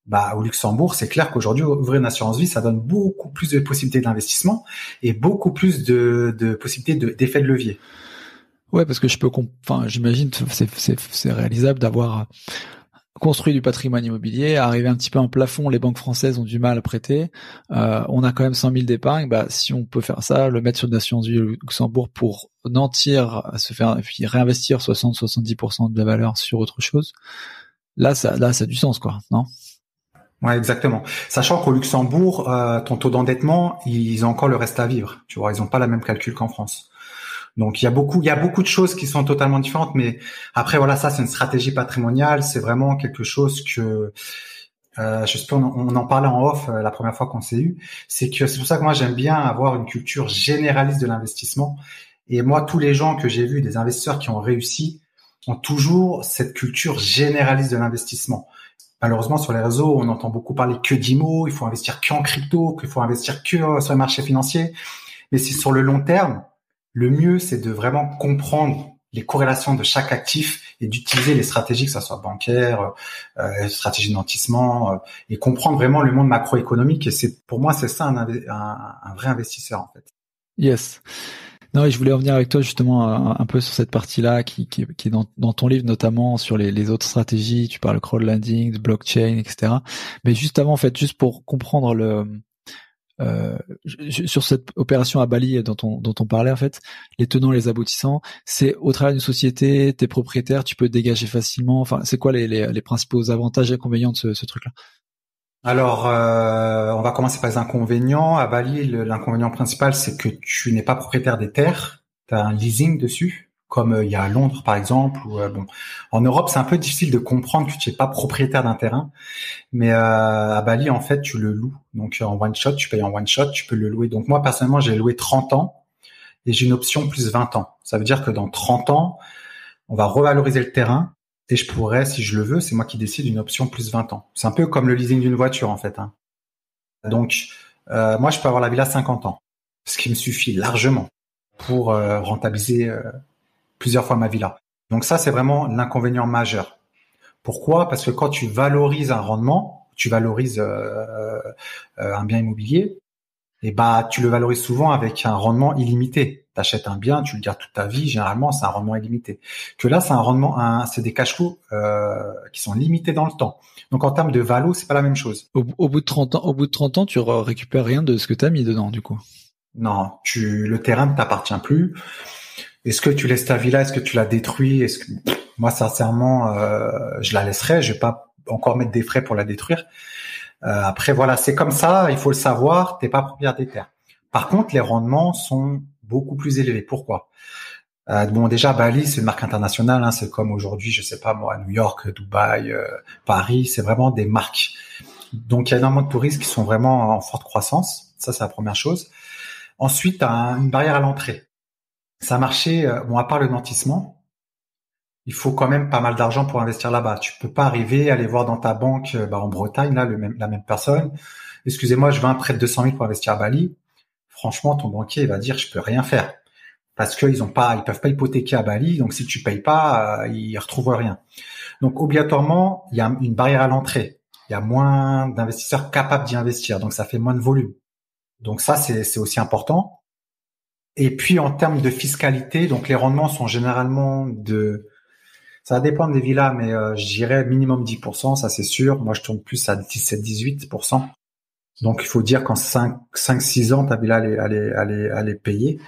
B: Bah, au Luxembourg, c'est clair qu'aujourd'hui, ouvrir une assurance vie, ça donne beaucoup plus de possibilités d'investissement et beaucoup plus de possibilités d'effet de levier.
A: Ouais, parce que j'imagine c'est réalisable d'avoir construit du patrimoine immobilier, arrivé un petit peu à un plafond, les banques françaises ont du mal à prêter. On a quand même 100 000 d'épargne. Bah, si on peut faire ça, le mettre sur une assurance vie au Luxembourg pour nantir, se faire, puis réinvestir 60-70% de la valeur sur autre chose. Là, ça a du sens, quoi, non?
B: Ouais, exactement. Sachant qu'au Luxembourg, ton taux d'endettement, ils ont encore le reste à vivre. Tu vois, ils ont pas la même calcul qu'en France. Donc il y a beaucoup de choses qui sont totalement différentes, mais après voilà, ça c'est une stratégie patrimoniale, c'est vraiment quelque chose que je sais pas, on en parlait en off la première fois qu'on s'est eu, c'est pour ça que moi j'aime bien avoir une culture généraliste de l'investissement. Et moi, tous les gens que j'ai vus, des investisseurs qui ont réussi, ont toujours cette culture généraliste de l'investissement. Malheureusement, sur les réseaux, on entend beaucoup parler que d'IMO, il faut investir que en crypto, qu'il faut investir que sur les marchés financiers. Mais c'est sur le long terme, le mieux, c'est de vraiment comprendre les corrélations de chaque actif et d'utiliser les stratégies, que ça soit bancaire, stratégie de nantissement, et comprendre vraiment le monde macroéconomique. Et pour moi, c'est ça un vrai investisseur, en fait.
A: Yes. Non, et je voulais revenir avec toi justement un peu sur cette partie-là qui est dans ton livre, notamment sur les autres stratégies. Tu parles de crowdlending, de blockchain, etc. Mais juste avant, en fait, juste pour comprendre sur cette opération à Bali dont on parlait, en fait, les tenants, les aboutissants, c'est au travers d'une société, t'es propriétaire, tu peux te dégager facilement. Enfin, c'est quoi les principaux avantages et inconvénients de ce truc-là?
B: Alors, on va commencer par les inconvénients. À Bali, l'inconvénient principal, c'est que tu n'es pas propriétaire des terres. Tu as un leasing dessus, comme il y a à Londres, par exemple. Ou bon, en Europe, c'est un peu difficile de comprendre que tu n'es pas propriétaire d'un terrain. Mais à Bali, en fait, tu le loues. Donc, en one shot, tu payes en one shot, tu peux le louer. Donc, moi, personnellement, j'ai loué 30 ans et j'ai une option plus 20 ans. Ça veut dire que dans 30 ans, on va revaloriser le terrain. Et je pourrais, si je le veux, c'est moi qui décide, une option plus 20 ans. C'est un peu comme le leasing d'une voiture, en fait. Hein. Donc, moi, je peux avoir la villa 50 ans, ce qui me suffit largement pour rentabiliser plusieurs fois ma villa. Donc ça, c'est vraiment l'inconvénient majeur. Pourquoi ? Parce que quand tu valorises un rendement, tu valorises un bien immobilier, et bah tu le valorises souvent avec un rendement illimité. Tu achètes un bien, tu le gardes toute ta vie, généralement c'est un rendement illimité. Que là c'est un rendement, c'est des cash flows qui sont limités dans le temps. Donc en termes de valo, c'est pas la même chose.
A: Au bout de 30 ans, tu récupères rien de ce que tu as mis dedans, du coup.
B: Non, le terrain ne t'appartient plus. Est-ce que tu laisses ta villa? Est-ce que tu la détruis? Moi sincèrement, je la laisserai. Je vais pas encore mettre des frais pour la détruire. Après voilà, c'est comme ça, il faut le savoir, t'es pas propriétaire des terres. Par contre, les rendements sont beaucoup plus élevés. Pourquoi ? Bon, déjà Bali, c'est une marque internationale, hein, c'est comme aujourd'hui, je sais pas moi, New York, Dubaï, Paris, c'est vraiment des marques. Donc il y a énormément de touristes qui sont vraiment en forte croissance. Ça, c'est la première chose. Ensuite, t'as une barrière à l'entrée. Ça a marché, bon, à part le nantissement, il faut quand même pas mal d'argent pour investir là-bas. Tu peux pas aller voir dans ta banque, en Bretagne, là, la même personne. Excusez-moi, je veux un prêt de 200 000 pour investir à Bali. Franchement, ton banquier, il va dire, je peux rien faire. Parce qu'ils peuvent pas hypothéquer à Bali. Donc, si tu payes pas, ils retrouvent rien. Donc, obligatoirement, il y a une barrière à l'entrée. Il y a moins d'investisseurs capables d'y investir. Donc, ça fait moins de volume. Donc, ça, c'est aussi important. Et puis, en termes de fiscalité, donc, les rendements sont généralement ça dépend des villas, mais je dirais minimum 10%, ça c'est sûr. Moi, je tourne plus à 17-18%. Donc, il faut dire qu'en 5-6 ans, ta villa, elle est payée.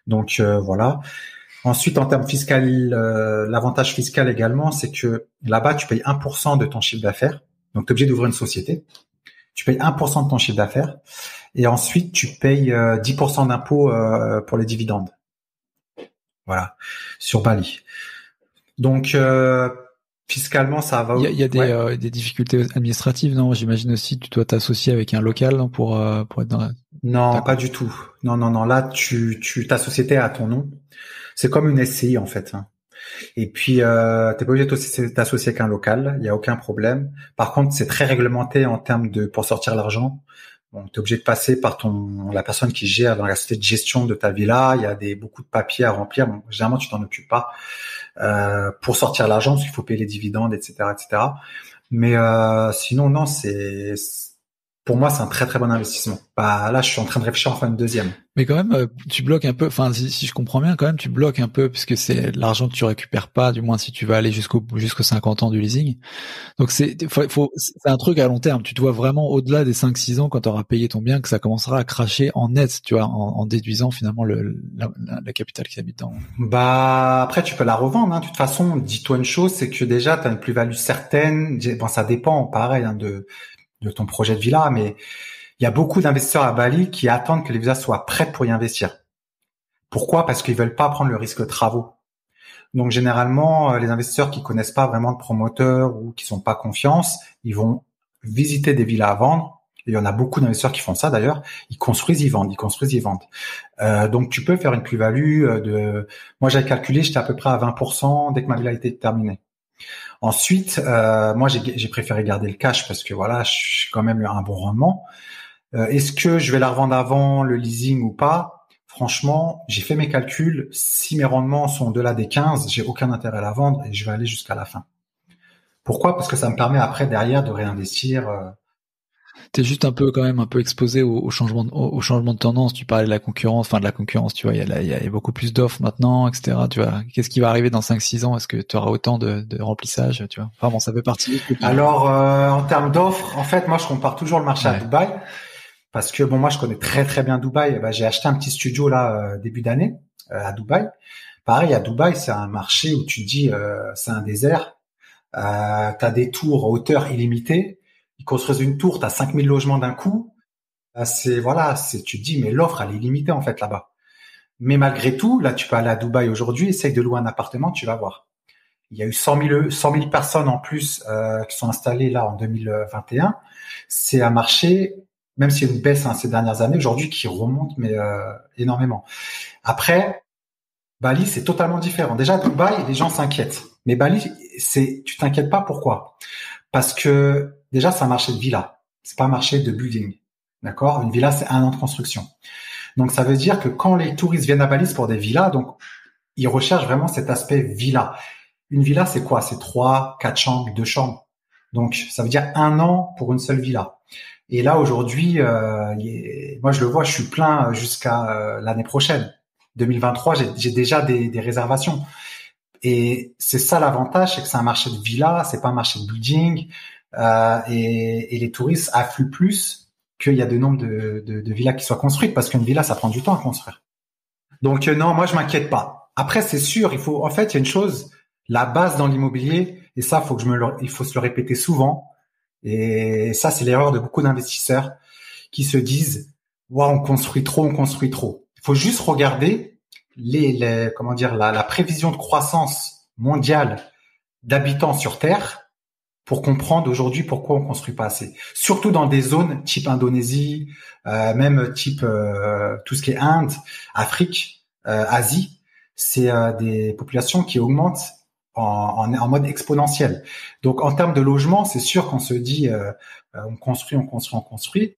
B: Donc, voilà. Ensuite, en termes fiscal, l'avantage fiscal également, c'est que là-bas, tu payes 1% de ton chiffre d'affaires. Donc, tu es obligé d'ouvrir une société. Tu payes 1% de ton chiffre d'affaires. Et ensuite, tu payes 10% d'impôts pour les dividendes. Voilà, sur Bali. Donc, fiscalement, ça va.
A: Il y a des difficultés administratives, non? J'imagine aussi que tu dois t'associer avec un local, non, pour être dans la...
B: Non, d'accord. Pas du tout. Non. Là, ta société est à ton nom. C'est comme une SCI, en fait. Hein. Et puis, t'es pas obligé de t'associer avec un local. Il y a aucun problème. Par contre, c'est très réglementé en termes pour sortir l'argent. Bon, t'es obligé de passer par la personne qui gère dans la société de gestion de ta villa. Il y a beaucoup de papiers à remplir. Bon, généralement, tu t'en occupes pas. pour sortir l'argent, parce qu'il faut payer les dividendes, etc., etc. Mais sinon, non, pour moi, c'est un très très bon investissement. Bah là, je suis en train de réfléchir à en faire une deuxième.
A: Mais quand même, tu bloques un peu. Enfin, si je comprends bien, quand même, tu bloques un peu puisque c'est l'argent que tu récupères pas, du moins si tu vas aller jusqu'aux 50 ans du leasing. Donc c'est un truc à long terme. Tu te vois vraiment au-delà des 5-6 ans quand tu auras payé ton bien que ça commencera à cracher en net, tu vois, en déduisant finalement la capital qui s'habite dedans.
B: Bah après, tu peux la revendre. Hein. De toute façon, dis-toi une chose, c'est que déjà, tu as une plus-value certaine. Bon, ça dépend, pareil, hein, de ton projet de villa, mais il y a beaucoup d'investisseurs à Bali qui attendent que les villas soient prêtes pour y investir. Pourquoi? Parce qu'ils veulent pas prendre le risque de travaux. Donc généralement, les investisseurs qui connaissent pas vraiment de promoteurs ou qui sont pas confiance, ils vont visiter des villas à vendre. Et il y en a beaucoup d'investisseurs qui font ça d'ailleurs. Ils construisent, ils vendent, ils construisent, ils vendent. Donc tu peux faire une plus-value Moi j'avais calculé, j'étais à peu près à 20% dès que ma villa était terminée. Ensuite, moi j'ai préféré garder le cash parce que voilà, je suis quand même un bon rendement. Est-ce que je vais la revendre avant le leasing ou pas? Franchement, j'ai fait mes calculs. Si mes rendements sont au-delà des 15, j'ai aucun intérêt à la vendre et je vais aller jusqu'à la fin. Pourquoi? Parce que ça me permet après derrière de réinvestir.
A: T'es juste un peu quand même un peu exposé au changement de tendance. Tu parlais de la concurrence, tu vois, il y a beaucoup plus d'offres maintenant, etc. Tu vois, qu'est-ce qui va arriver dans 5-6 ans? Est-ce que tu auras autant de remplissage, tu vois? Enfin bon, ça fait partie.
B: Alors en termes d'offres, en fait, moi je compare toujours le marché à Dubaï parce que bon, moi je connais très très bien Dubaï. J'ai acheté un petit studio là début d'année à Dubaï. Pareil, à Dubaï, c'est un marché où tu te dis c'est un désert. T'as des tours à hauteur illimitée. Ils construisent une tour, t'as 5000 logements d'un coup. Tu te dis, mais l'offre, elle est limitée, en fait, là-bas. Mais malgré tout, là, tu peux aller à Dubaï aujourd'hui, essaye de louer un appartement, tu vas voir. Il y a eu 100 000 personnes en plus, qui sont installées là en 2021. C'est un marché, même s'il y a une baisse, ces dernières années, aujourd'hui, qui remonte, mais, énormément. Après, Bali, c'est totalement différent. Déjà, à Dubaï, les gens s'inquiètent. Mais Bali, tu t'inquiètes pas, pourquoi? Parce que, déjà, c'est un marché de villa. C'est pas un marché de building. D'accord? Une villa, c'est 1 an de construction. Donc, ça veut dire que quand les touristes viennent à Bali, c'est pour des villas, donc, ils recherchent vraiment cet aspect villa. Une villa, c'est quoi? C'est 3, 4 chambres, 2 chambres. Donc, ça veut dire 1 an pour une seule villa. Et là, aujourd'hui, moi, je le vois, je suis plein jusqu'à l'année prochaine. 2023, j'ai déjà des réservations. Et c'est ça l'avantage, c'est que c'est un marché de villa, c'est pas un marché de building. Et les touristes affluent plus qu'il y a de nombre de villas qui soient construites, parce qu'une villa, ça prend du temps à construire. Donc non, moi je m'inquiète pas. Après, c'est sûr, il y a une chose, la base dans l'immobilier, et ça, il faut se le répéter souvent. Et ça, c'est l'erreur de beaucoup d'investisseurs qui se disent, waouh, on construit trop. Il faut juste regarder la prévision de croissance mondiale d'habitants sur Terre pour comprendre aujourd'hui pourquoi on construit pas assez. Surtout dans des zones type Indonésie, même type tout ce qui est Inde, Afrique, Asie, c'est des populations qui augmentent en mode exponentiel. Donc en termes de logement, c'est sûr qu'on se dit on construit,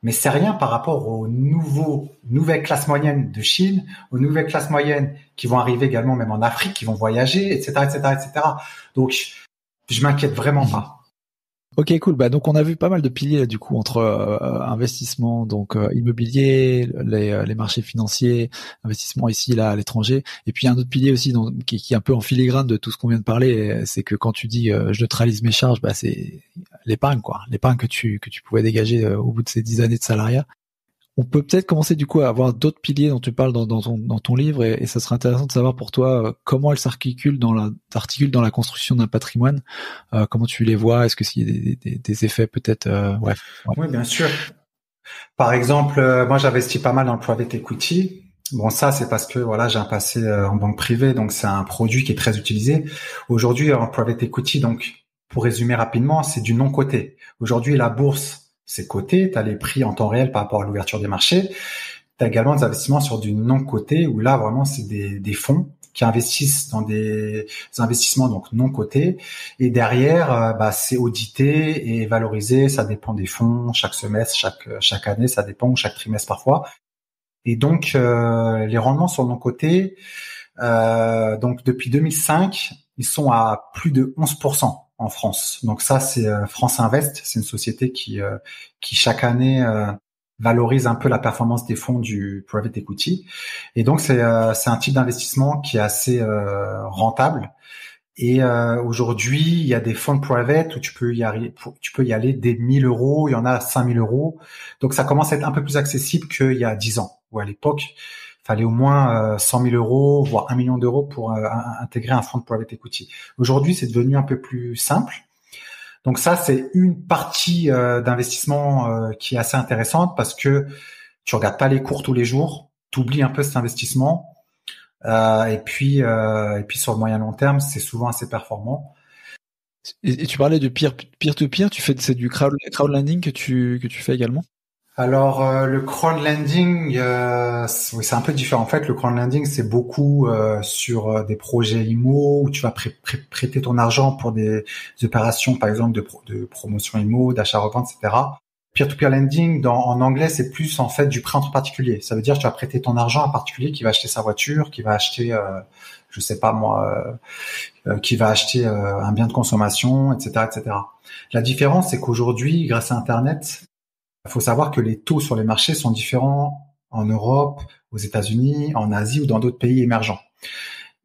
B: mais c'est rien par rapport aux nouvelles classes moyennes de Chine, aux nouvelles classes moyennes qui vont arriver également même en Afrique, qui vont voyager, etc., etc., etc. Donc je m'inquiète vraiment pas.
A: Ok, cool. Bah donc on a vu pas mal de piliers du coup entre investissement, donc immobilier, les marchés financiers, investissement ici là à l'étranger, et puis un autre pilier aussi qui est un peu en filigrane de tout ce qu'on vient de parler, c'est que quand tu dis je neutralise mes charges, bah c'est l'épargne quoi, l'épargne que tu pouvais dégager au bout de ces 10 années de salariat. On peut peut-être commencer du coup à avoir d'autres piliers dont tu parles dans ton livre, et ça serait intéressant de savoir pour toi comment elles s'articulent dans la construction d'un patrimoine, comment tu les vois, est-ce que s'il y a des effets peut-être, bref. Ouais.
B: Oui, bien sûr. Par exemple, moi j'investis pas mal dans le private equity. Bon, ça c'est parce que voilà, j'ai un passé en banque privée, donc c'est un produit qui est très utilisé. Aujourd'hui, en private equity, donc pour résumer rapidement, c'est du non coté. Aujourd'hui, la bourse c'est coté, tu as les prix en temps réel par rapport à l'ouverture des marchés. Tu as également des investissements sur du non coté où là vraiment c'est des fonds qui investissent dans des investissements donc non cotés, et derrière c'est audité et valorisé, ça dépend des fonds, chaque semestre, chaque année, ça dépend, ou chaque trimestre parfois. Et donc les rendements sur le non coté, Donc depuis 2005, ils sont à plus de 11% en France. Donc ça, c'est France Invest, c'est une société qui chaque année valorise un peu la performance des fonds du private equity. Et donc c'est un type d'investissement qui est assez rentable. Et aujourd'hui, il y a des fonds private où tu peux y aller dès 1 000 euros, il y en a à 5 000 euros. Donc ça commence à être un peu plus accessible qu'il y a 10 ans, où à l'époque, il fallait au moins 100 000 euros, voire 1 million d'euros pour intégrer un fonds de private equity. Aujourd'hui, c'est devenu un peu plus simple. Donc ça, c'est une partie d'investissement qui est assez intéressante parce que tu regardes pas les cours tous les jours, tu oublies un peu cet investissement. Et puis sur le moyen long terme, c'est souvent assez performant.
A: Et tu parlais de peer-to-peer, c'est du crowdlending que tu fais également?
B: Alors le crowdlending, oui, c'est un peu différent. En fait, le crowdlending, c'est beaucoup sur des projets IMO où tu vas prêter ton argent pour des opérations, par exemple de promotion IMO, d'achat-revente, etc. Peer-to-peer lending, en anglais, c'est plus en fait du prêt entre particuliers. Ça veut dire que tu vas prêter ton argent à un particulier qui va acheter sa voiture, qui va acheter, je sais pas moi, qui va acheter un bien de consommation, etc., etc. La différence, c'est qu'aujourd'hui, grâce à Internet, il faut savoir que les taux sur les marchés sont différents en Europe, aux États-Unis, en Asie ou dans d'autres pays émergents.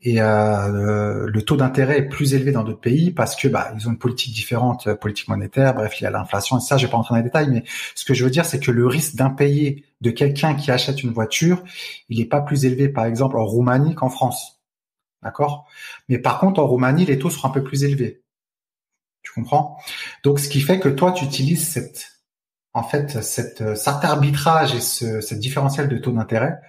B: Et le taux d'intérêt est plus élevé dans d'autres pays parce que ils ont une politique différente, politique monétaire, bref, il y a l'inflation et ça, je vais pas rentrer dans les détails, mais ce que je veux dire, c'est que le risque d'impayé de quelqu'un qui achète une voiture, il est pas plus élevé, par exemple, en Roumanie qu'en France. D'accord? Mais par contre, en Roumanie, les taux seront un peu plus élevés. Tu comprends? Donc, ce qui fait que toi, tu utilises cet arbitrage et cette différentiel de taux d'intérêt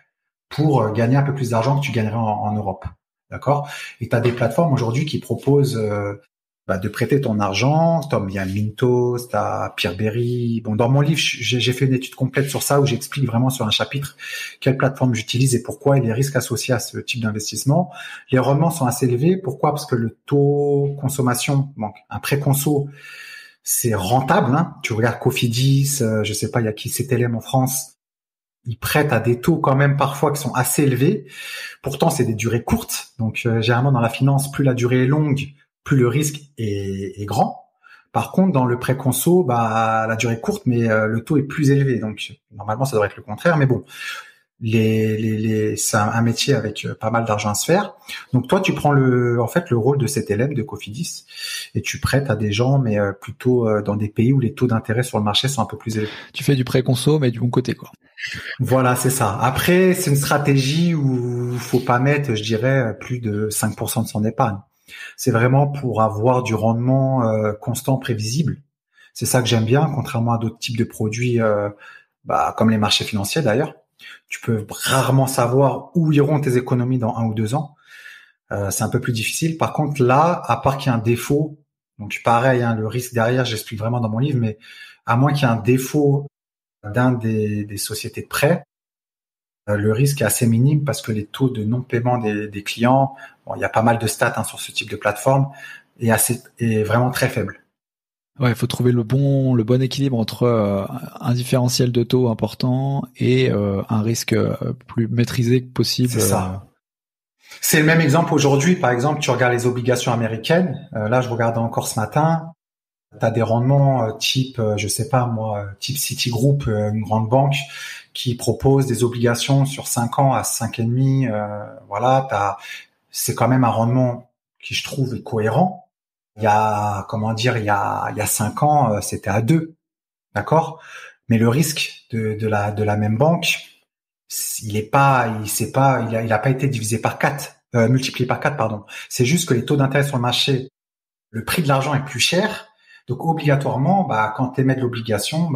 B: pour gagner un peu plus d'argent que tu gagnerais en Europe. D'accord? Et tu as des plateformes aujourd'hui qui proposent de prêter ton argent. Il y a Mintos, tu as Peerberry. Bon, dans mon livre, j'ai fait une étude complète sur ça où j'explique vraiment sur un chapitre quelle plateforme j'utilise et pourquoi et les risques associés à ce type d'investissement. Les rendements sont assez élevés. Pourquoi? Parce que le taux consommation, un prêt conso, c'est rentable. Hein. Tu regardes Cofidis, je sais pas, il y a qui CTLM en France. Ils prêtent à des taux quand même parfois qui sont assez élevés. Pourtant, c'est des durées courtes. Donc, généralement, dans la finance, plus la durée est longue, plus le risque est grand. Par contre, dans le prêt conso, la durée est courte, mais le taux est plus élevé. Donc, normalement, ça devrait être le contraire. Mais bon, c'est un métier avec pas mal d'argent à se faire. Donc, toi, tu prends le rôle de cet élève de Cofidis et tu prêtes à des gens, mais plutôt dans des pays où les taux d'intérêt sur le marché sont un peu plus élevés.
A: Tu fais du prêt conso, mais du bon côté, quoi.
B: Voilà, c'est ça. Après, c'est une stratégie où faut pas mettre, je dirais, plus de 5% de son épargne. C'est vraiment pour avoir du rendement constant, prévisible. C'est ça que j'aime bien, contrairement à d'autres types de produits, comme les marchés financiers d'ailleurs. Tu peux rarement savoir où iront tes économies dans 1 ou 2 ans. C'est un peu plus difficile. Par contre, là, à part qu'il y ait un défaut, donc pareil, le risque derrière, j'explique vraiment dans mon livre, mais à moins qu'il y ait un défaut d'un des sociétés de prêt, le risque est assez minime parce que les taux de non-paiement des clients, il y a pas mal de stats sur ce type de plateforme, est vraiment très faible.
A: Ouais, il faut trouver le bon équilibre entre un différentiel de taux important et un risque plus maîtrisé que possible.
B: C'est ça. C'est le même exemple aujourd'hui. Par exemple, tu regardes les obligations américaines. Là, je regardais encore ce matin. T'as des rendements type, je sais pas moi, type Citigroup, une grande banque qui propose des obligations sur 5 ans à 5,5. C'est quand même un rendement qui je trouve est cohérent. Il y a 5 ans, c'était à 2, d'accord. Mais le risque de la même banque, il a pas été divisé par 4, multiplié par 4, pardon. C'est juste que les taux d'intérêt sur le marché, le prix de l'argent est plus cher. Donc obligatoirement, quand tu émets de l'obligation,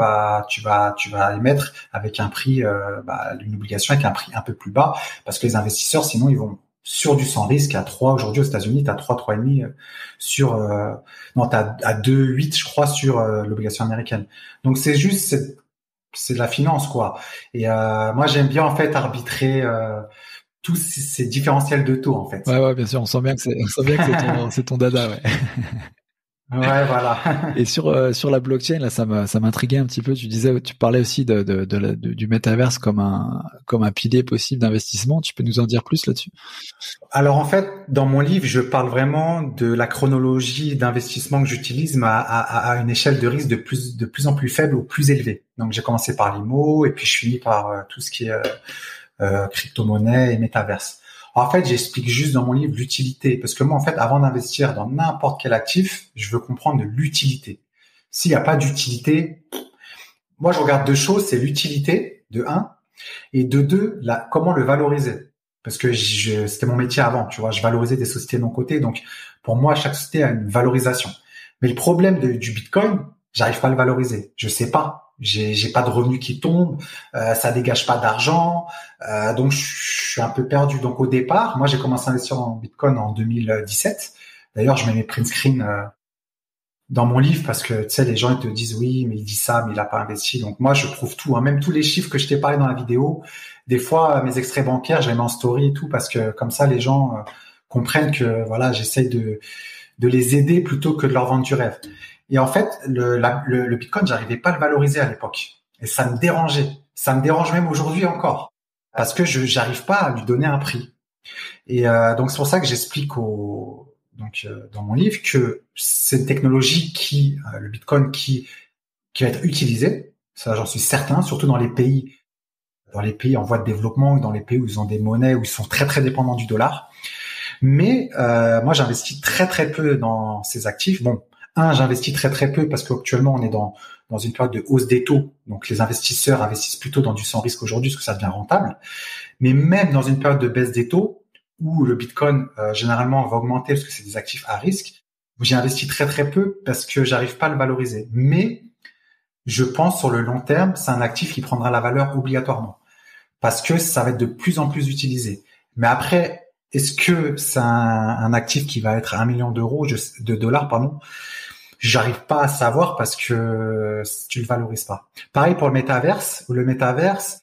B: tu vas émettre avec un prix, une obligation avec un prix un peu plus bas, parce que les investisseurs, sinon, ils vont sur du sans risque à 3. Aujourd'hui aux États-Unis, t'as 3,5 sur, t'as à 2,8 je crois sur l'obligation américaine. Donc c'est juste, c'est de la finance quoi. Et moi j'aime bien en fait arbitrer tous ces différentiels de taux en fait.
A: Ouais, bien sûr, on sent bien que c'est ton dada, ouais.
B: Ouais, voilà.
A: Et sur la blockchain, là, ça m'intriguait un petit peu. Tu parlais aussi du métaverse comme un pilier possible d'investissement. Tu peux nous en dire plus là-dessus?
B: Alors en fait, dans mon livre, je parle vraiment de la chronologie d'investissement que j'utilise, mais à une échelle de risque de plus en plus faible ou plus élevée. Donc j'ai commencé par l'IMO et puis je finis par tout ce qui est crypto-monnaie et métaverse. En fait, j'explique juste dans mon livre l'utilité, parce que moi, en fait, avant d'investir dans n'importe quel actif, je veux comprendre de l'utilité. S'il n'y a pas d'utilité, moi, je regarde deux choses, c'est l'utilité, de un, et de deux, comment le valoriser. Parce que c'était mon métier avant, tu vois, je valorisais des sociétés de mon côté, donc pour moi, chaque société a une valorisation. Mais le problème du Bitcoin, j'arrive pas à le valoriser. Je sais pas. J'ai pas de revenus qui tombent, ça dégage pas d'argent, donc je suis un peu perdu. Donc au départ, moi j'ai commencé à investir en Bitcoin en 2017. D'ailleurs, je mets mes print screens dans mon livre parce que tu sais, les gens ils te disent oui, mais il dit ça, mais il a pas investi. Donc moi je prouve tout, hein, même tous les chiffres que je t'ai parlé dans la vidéo. Des fois, mes extraits bancaires, je les mets en story et tout parce que comme ça les gens comprennent que voilà, j'essaye de les aider plutôt que de leur vendre du rêve. Et en fait, le Bitcoin, j'arrivais pas à le valoriser à l'époque. Et ça me dérangeait. Ça me dérange même aujourd'hui encore. Parce que j'arrive pas à lui donner un prix. Et donc, c'est pour ça que j'explique dans mon livre que c'est une technologie le Bitcoin qui va être utilisée. Ça, j'en suis certain, surtout dans les pays en voie de développement, ou dans les pays où ils ont des monnaies, où ils sont très, très dépendants du dollar. Mais moi, j'investis très, très peu dans ces actifs. Bon, j'investis très très peu parce qu'actuellement on est dans une période de hausse des taux, donc les investisseurs investissent plutôt dans du sans risque aujourd'hui parce que ça devient rentable. Mais même dans une période de baisse des taux où le Bitcoin généralement va augmenter parce que c'est des actifs à risque, j'ai investi très très peu parce que j'arrive pas à le valoriser. Mais je pense sur le long terme, c'est un actif qui prendra la valeur obligatoirement parce que ça va être de plus en plus utilisé. Mais après, est-ce que c'est un actif qui va être à $1 million de dollars, pardon? J'arrive pas à savoir parce que tu le valorises pas. Pareil pour le métaverse. Le métaverse,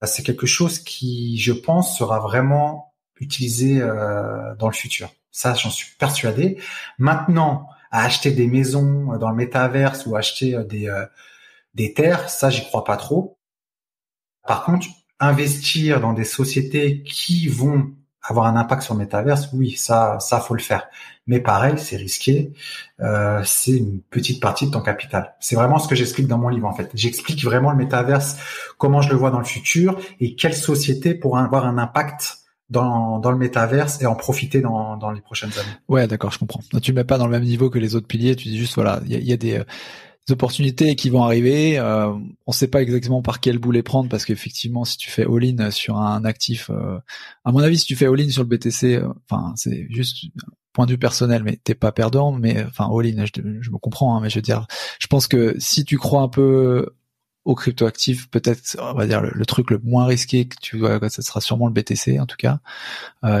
B: c'est quelque chose qui, je pense, sera vraiment utilisé dans le futur. Ça, j'en suis persuadé. Maintenant, à acheter des maisons dans le métaverse ou acheter des terres, ça, j'y crois pas trop. Par contre, investir dans des sociétés qui vont avoir un impact sur le métaverse, oui, ça faut le faire. Mais pareil, c'est risqué. C'est une petite partie de ton capital. C'est vraiment ce que j'explique dans mon livre, en fait. J'explique vraiment le métaverse, comment je le vois dans le futur et quelle société pourra avoir un impact dans le métaverse et en profiter dans les prochaines années.
A: Ouais, d'accord, je comprends. Donc, tu le mets pas dans le même niveau que les autres piliers. Tu dis juste, voilà, il y a des opportunités qui vont arriver. On sait pas exactement par quel bout les prendre parce qu'effectivement, si tu fais all-in sur un actif, à mon avis, si tu fais all-in sur le BTC, enfin, c'est juste point de vue personnel, mais t'es pas perdant. Mais enfin, all-in, je me comprends, hein, mais je veux dire, je pense que si tu crois un peu aux cryptoactifs, peut-être, on va dire le truc le moins risqué que tu vois, ça sera sûrement le BTC en tout cas,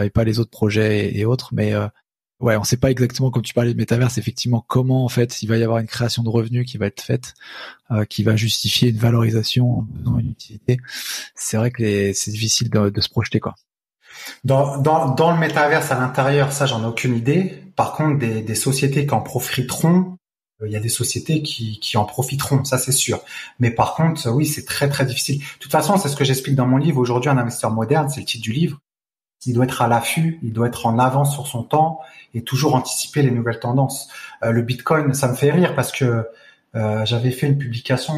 A: et pas les autres projets et autres, mais ouais, on sait pas exactement, comme tu parlais de métaverse, effectivement, comment en fait il va y avoir une création de revenus qui va être faite, qui va justifier une valorisation dans une utilité. C'est vrai que c'est difficile de se projeter, quoi.
B: Dans le métaverse à l'intérieur, ça, j'en ai aucune idée. Par contre, des sociétés qui en profiteront, il y a des sociétés qui en profiteront, ça c'est sûr. Mais par contre, oui, c'est très très difficile. De toute façon, c'est ce que j'explique dans mon livre. Aujourd'hui, un investisseur moderne, c'est le titre du livre. Il doit être à l'affût, il doit être en avance sur son temps et toujours anticiper les nouvelles tendances. Le Bitcoin, ça me fait rire parce que j'avais fait une publication,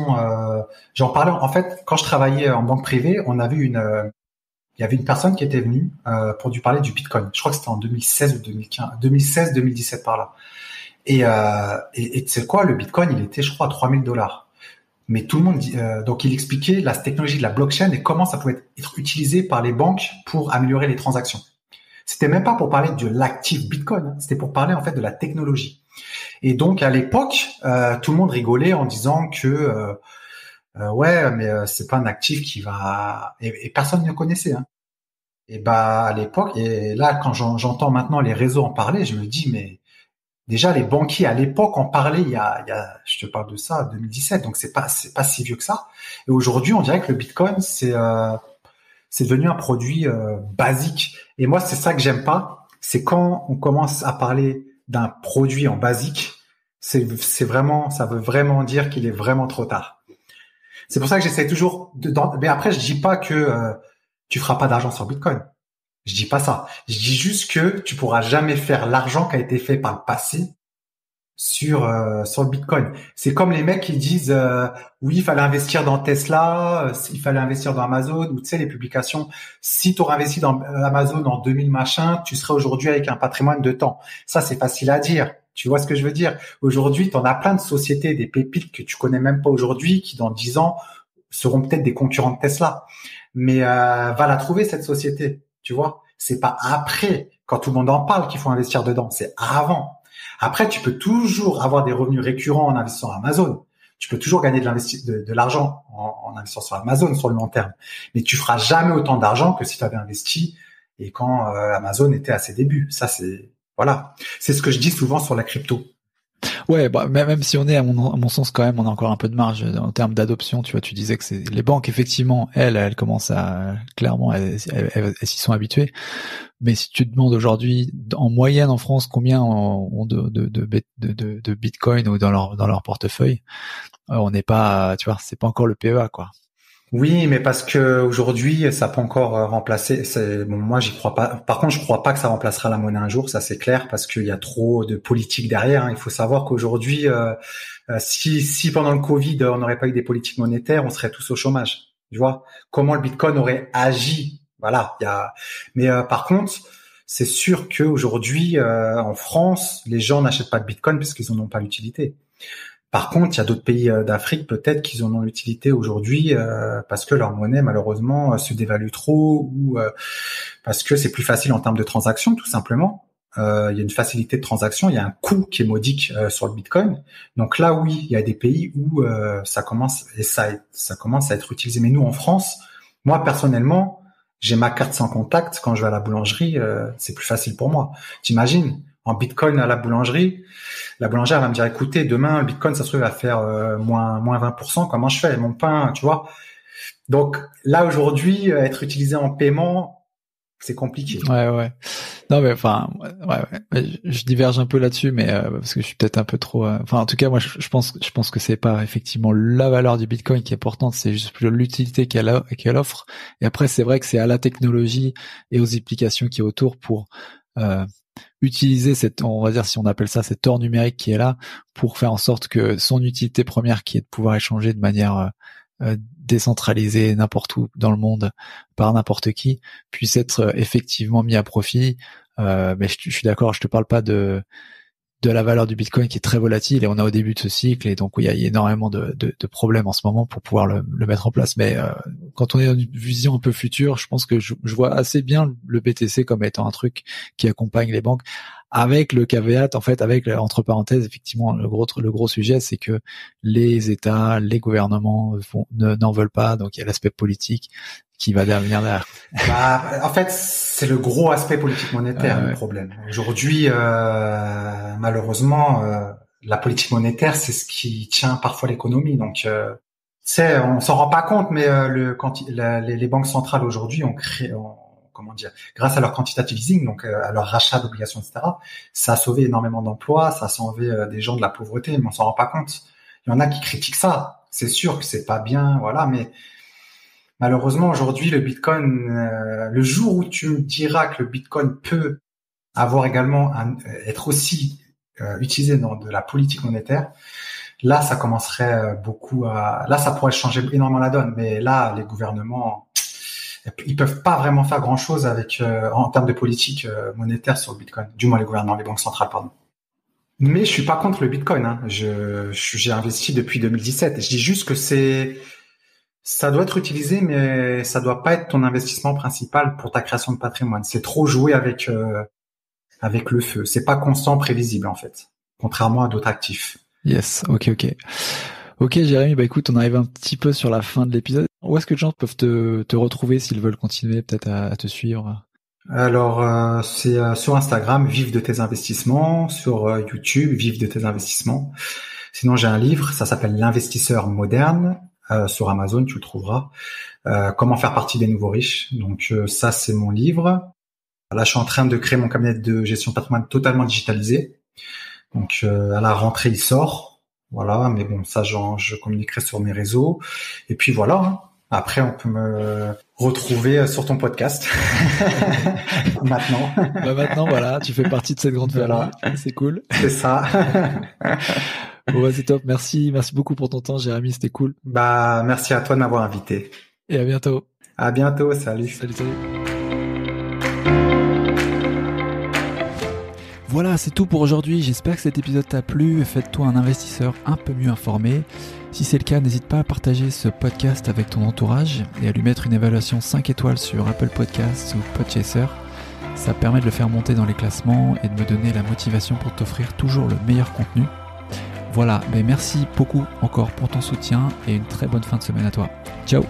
B: j'en parlais en fait quand je travaillais en banque privée, il y avait une personne qui était venue pour lui parler du Bitcoin. Je crois que c'était en 2016 ou 2015, 2016-2017 par là. Et tu sais quoi, le Bitcoin, il était, je crois, à $3,000. Mais tout le monde dit, donc il expliquait la technologie de la blockchain et comment ça pouvait être utilisé par les banques pour améliorer les transactions. C'était même pas pour parler de l'actif Bitcoin, c'était pour parler en fait de la technologie. Et donc à l'époque, tout le monde rigolait en disant que ouais, mais c'est pas un actif qui va, et personne ne le connaissait. Hein. Et bah à l'époque, et là quand j'entends maintenant les réseaux en parler, je me dis mais déjà, les banquiers à l'époque en parlaient je te parle de ça, 2017, donc c'est pas si vieux que ça. Et aujourd'hui, on dirait que le Bitcoin, c'est devenu un produit basique. Et moi, c'est ça que j'aime pas, c'est quand on commence à parler d'un produit en basique, C'est vraiment, ça veut vraiment dire qu'il est vraiment trop tard. C'est pour ça que j'essaie toujours mais après, je dis pas que tu feras pas d'argent sur Bitcoin. Je dis pas ça. Je dis juste que tu pourras jamais faire l'argent qui a été fait par le passé sur le Bitcoin. C'est comme les mecs qui disent oui, il fallait investir dans Tesla, il fallait investir dans Amazon, ou tu sais les publications. Si tu aurais investi dans Amazon en 2000 machin, tu serais aujourd'hui avec un patrimoine de temps. Ça, c'est facile à dire. Tu vois ce que je veux dire? Aujourd'hui, tu en as plein de sociétés, des pépites que tu connais même pas aujourd'hui, qui dans 10 ans seront peut-être des concurrents de Tesla. Mais va la trouver cette société. Tu vois? C'est pas après, quand tout le monde en parle, qu'il faut investir dedans. C'est avant. Après, tu peux toujours avoir des revenus récurrents en investissant à Amazon. Tu peux toujours gagner de l'argent en investissant sur Amazon sur le long terme. Mais tu feras jamais autant d'argent que si tu avais investi et quand Amazon était à ses débuts. Ça, voilà. C'est ce que je dis souvent sur la crypto.
A: Ouais, bah, même si on est, à mon sens, quand même, on a encore un peu de marge en termes d'adoption. Tu vois, tu disais que c'est les banques, effectivement, elles commencent clairement, elles s'y sont habituées. Mais si tu te demandes aujourd'hui, en moyenne en France, combien ont de Bitcoin ou dans leur portefeuille, on n'est pas, tu vois, c'est pas encore le PEA, quoi.
B: Oui, mais parce que aujourd'hui, ça peut encore remplacer. Moi, j'y crois pas. Par contre, je crois pas que ça remplacera la monnaie un jour. Ça, c'est clair, parce qu'il y a trop de politique derrière. Hein. Il faut savoir qu'aujourd'hui, si pendant le Covid, on n'aurait pas eu des politiques monétaires, on serait tous au chômage. Tu vois comment le Bitcoin aurait agi. Voilà. Mais par contre, c'est sûr qu'aujourd'hui, en France, les gens n'achètent pas de Bitcoin parce qu'ils en ont pas l'utilité. Par contre, il y a d'autres pays d'Afrique peut-être qu'ils en ont l'utilité aujourd'hui parce que leur monnaie malheureusement se dévalue trop ou parce que c'est plus facile en termes de transaction tout simplement. Il y a une facilité de transaction, il y a un coût qui est modique sur le Bitcoin. Donc là oui, il y a des pays où ça commence à être utilisé. Mais nous en France, moi personnellement, j'ai ma carte sans contact quand je vais à la boulangerie, c'est plus facile pour moi. T'imagines en Bitcoin à la boulangerie, la boulangère va me dire écoutez, demain le Bitcoin ça se trouve va faire moins 20%, comment je fais mon pain, tu vois. Donc là aujourd'hui être utilisé en paiement, c'est compliqué.
A: Ouais. Non mais enfin ouais. Je diverge un peu là-dessus mais parce que je suis peut-être un peu trop enfin en tout cas moi je pense que c'est pas effectivement la valeur du Bitcoin qui est importante, c'est juste plutôt l'utilité qu'elle offre. Et après c'est vrai que c'est à la technologie et aux applications qui est autour pour utiliser on va dire si on appelle ça cet or numérique qui est là pour faire en sorte que son utilité première qui est de pouvoir échanger de manière décentralisée n'importe où dans le monde par n'importe qui puisse être effectivement mis à profit. Mais je suis d'accord, je te parle pas de la valeur du Bitcoin qui est très volatile et on est au début de ce cycle et donc il y a énormément de problèmes en ce moment pour pouvoir le mettre en place. Mais quand on est dans une vision un peu future, je pense que je vois assez bien le BTC comme étant un truc qui accompagne les banques, avec le caveat en fait, avec entre parenthèses effectivement le gros sujet, c'est que les États, les gouvernements n'en veulent pas, donc il y a l'aspect politique qui va venir derrière.
B: En fait, c'est le gros aspect politique monétaire le problème. Aujourd'hui, malheureusement, la politique monétaire, c'est ce qui tient parfois l'économie. Donc, on s'en rend pas compte, mais les banques centrales aujourd'hui ont créé, grâce à leur quantitative easing, donc à leur rachat d'obligations, etc., ça a sauvé énormément d'emplois, ça a sauvé des gens de la pauvreté, mais on s'en rend pas compte. Il y en a qui critiquent ça. C'est sûr que c'est pas bien, voilà, mais malheureusement, aujourd'hui, le Bitcoin, le jour où tu me diras que le Bitcoin peut avoir également être aussi utilisé dans de la politique monétaire, là, ça commencerait là, ça pourrait changer énormément la donne. Mais là, les gouvernements, ils peuvent pas vraiment faire grand-chose en termes de politique monétaire sur le Bitcoin. Du moins, les gouvernements, les banques centrales, pardon. Mais je suis pas contre le Bitcoin. Hein. J'ai investi depuis 2017. Je dis juste que ça doit être utilisé, mais ça doit pas être ton investissement principal pour ta création de patrimoine. C'est trop jouer avec le feu. C'est pas constant, prévisible en fait, contrairement à d'autres actifs.
A: Yes, ok Jérémy, bah écoute, on arrive un petit peu sur la fin de l'épisode. Où est-ce que les gens peuvent te retrouver s'ils veulent continuer peut-être à te suivre?
B: Alors c'est sur Instagram, Vive de tes investissements, sur YouTube, Vive de tes investissements. Sinon j'ai un livre, ça s'appelle L'investisseur moderne. Sur Amazon, tu le trouveras. Comment faire partie des nouveaux riches. Donc ça, c'est mon livre. Là, je suis en train de créer mon cabinet de gestion de patrimoine totalement digitalisé. Donc à la rentrée il sort, voilà. Mais bon, ça je communiquerai sur mes réseaux. Et puis voilà. Hein. Après, on peut me retrouver sur ton podcast maintenant.
A: Maintenant, voilà, tu fais partie de cette grande famille. C'est cool.
B: C'est ça.
A: Bon, c'est top. Merci beaucoup pour ton temps, Jérémy. C'était cool.
B: Merci à toi de m'avoir invité.
A: Et à bientôt.
B: À bientôt. Salut.
A: Salut. Voilà, c'est tout pour aujourd'hui. J'espère que cet épisode t'a plu. Faites-toi un investisseur un peu mieux informé. Si c'est le cas, n'hésite pas à partager ce podcast avec ton entourage et à lui mettre une évaluation 5 étoiles sur Apple Podcasts ou Podchaser. Ça permet de le faire monter dans les classements et de me donner la motivation pour t'offrir toujours le meilleur contenu. Voilà, merci beaucoup encore pour ton soutien et une très bonne fin de semaine à toi. Ciao!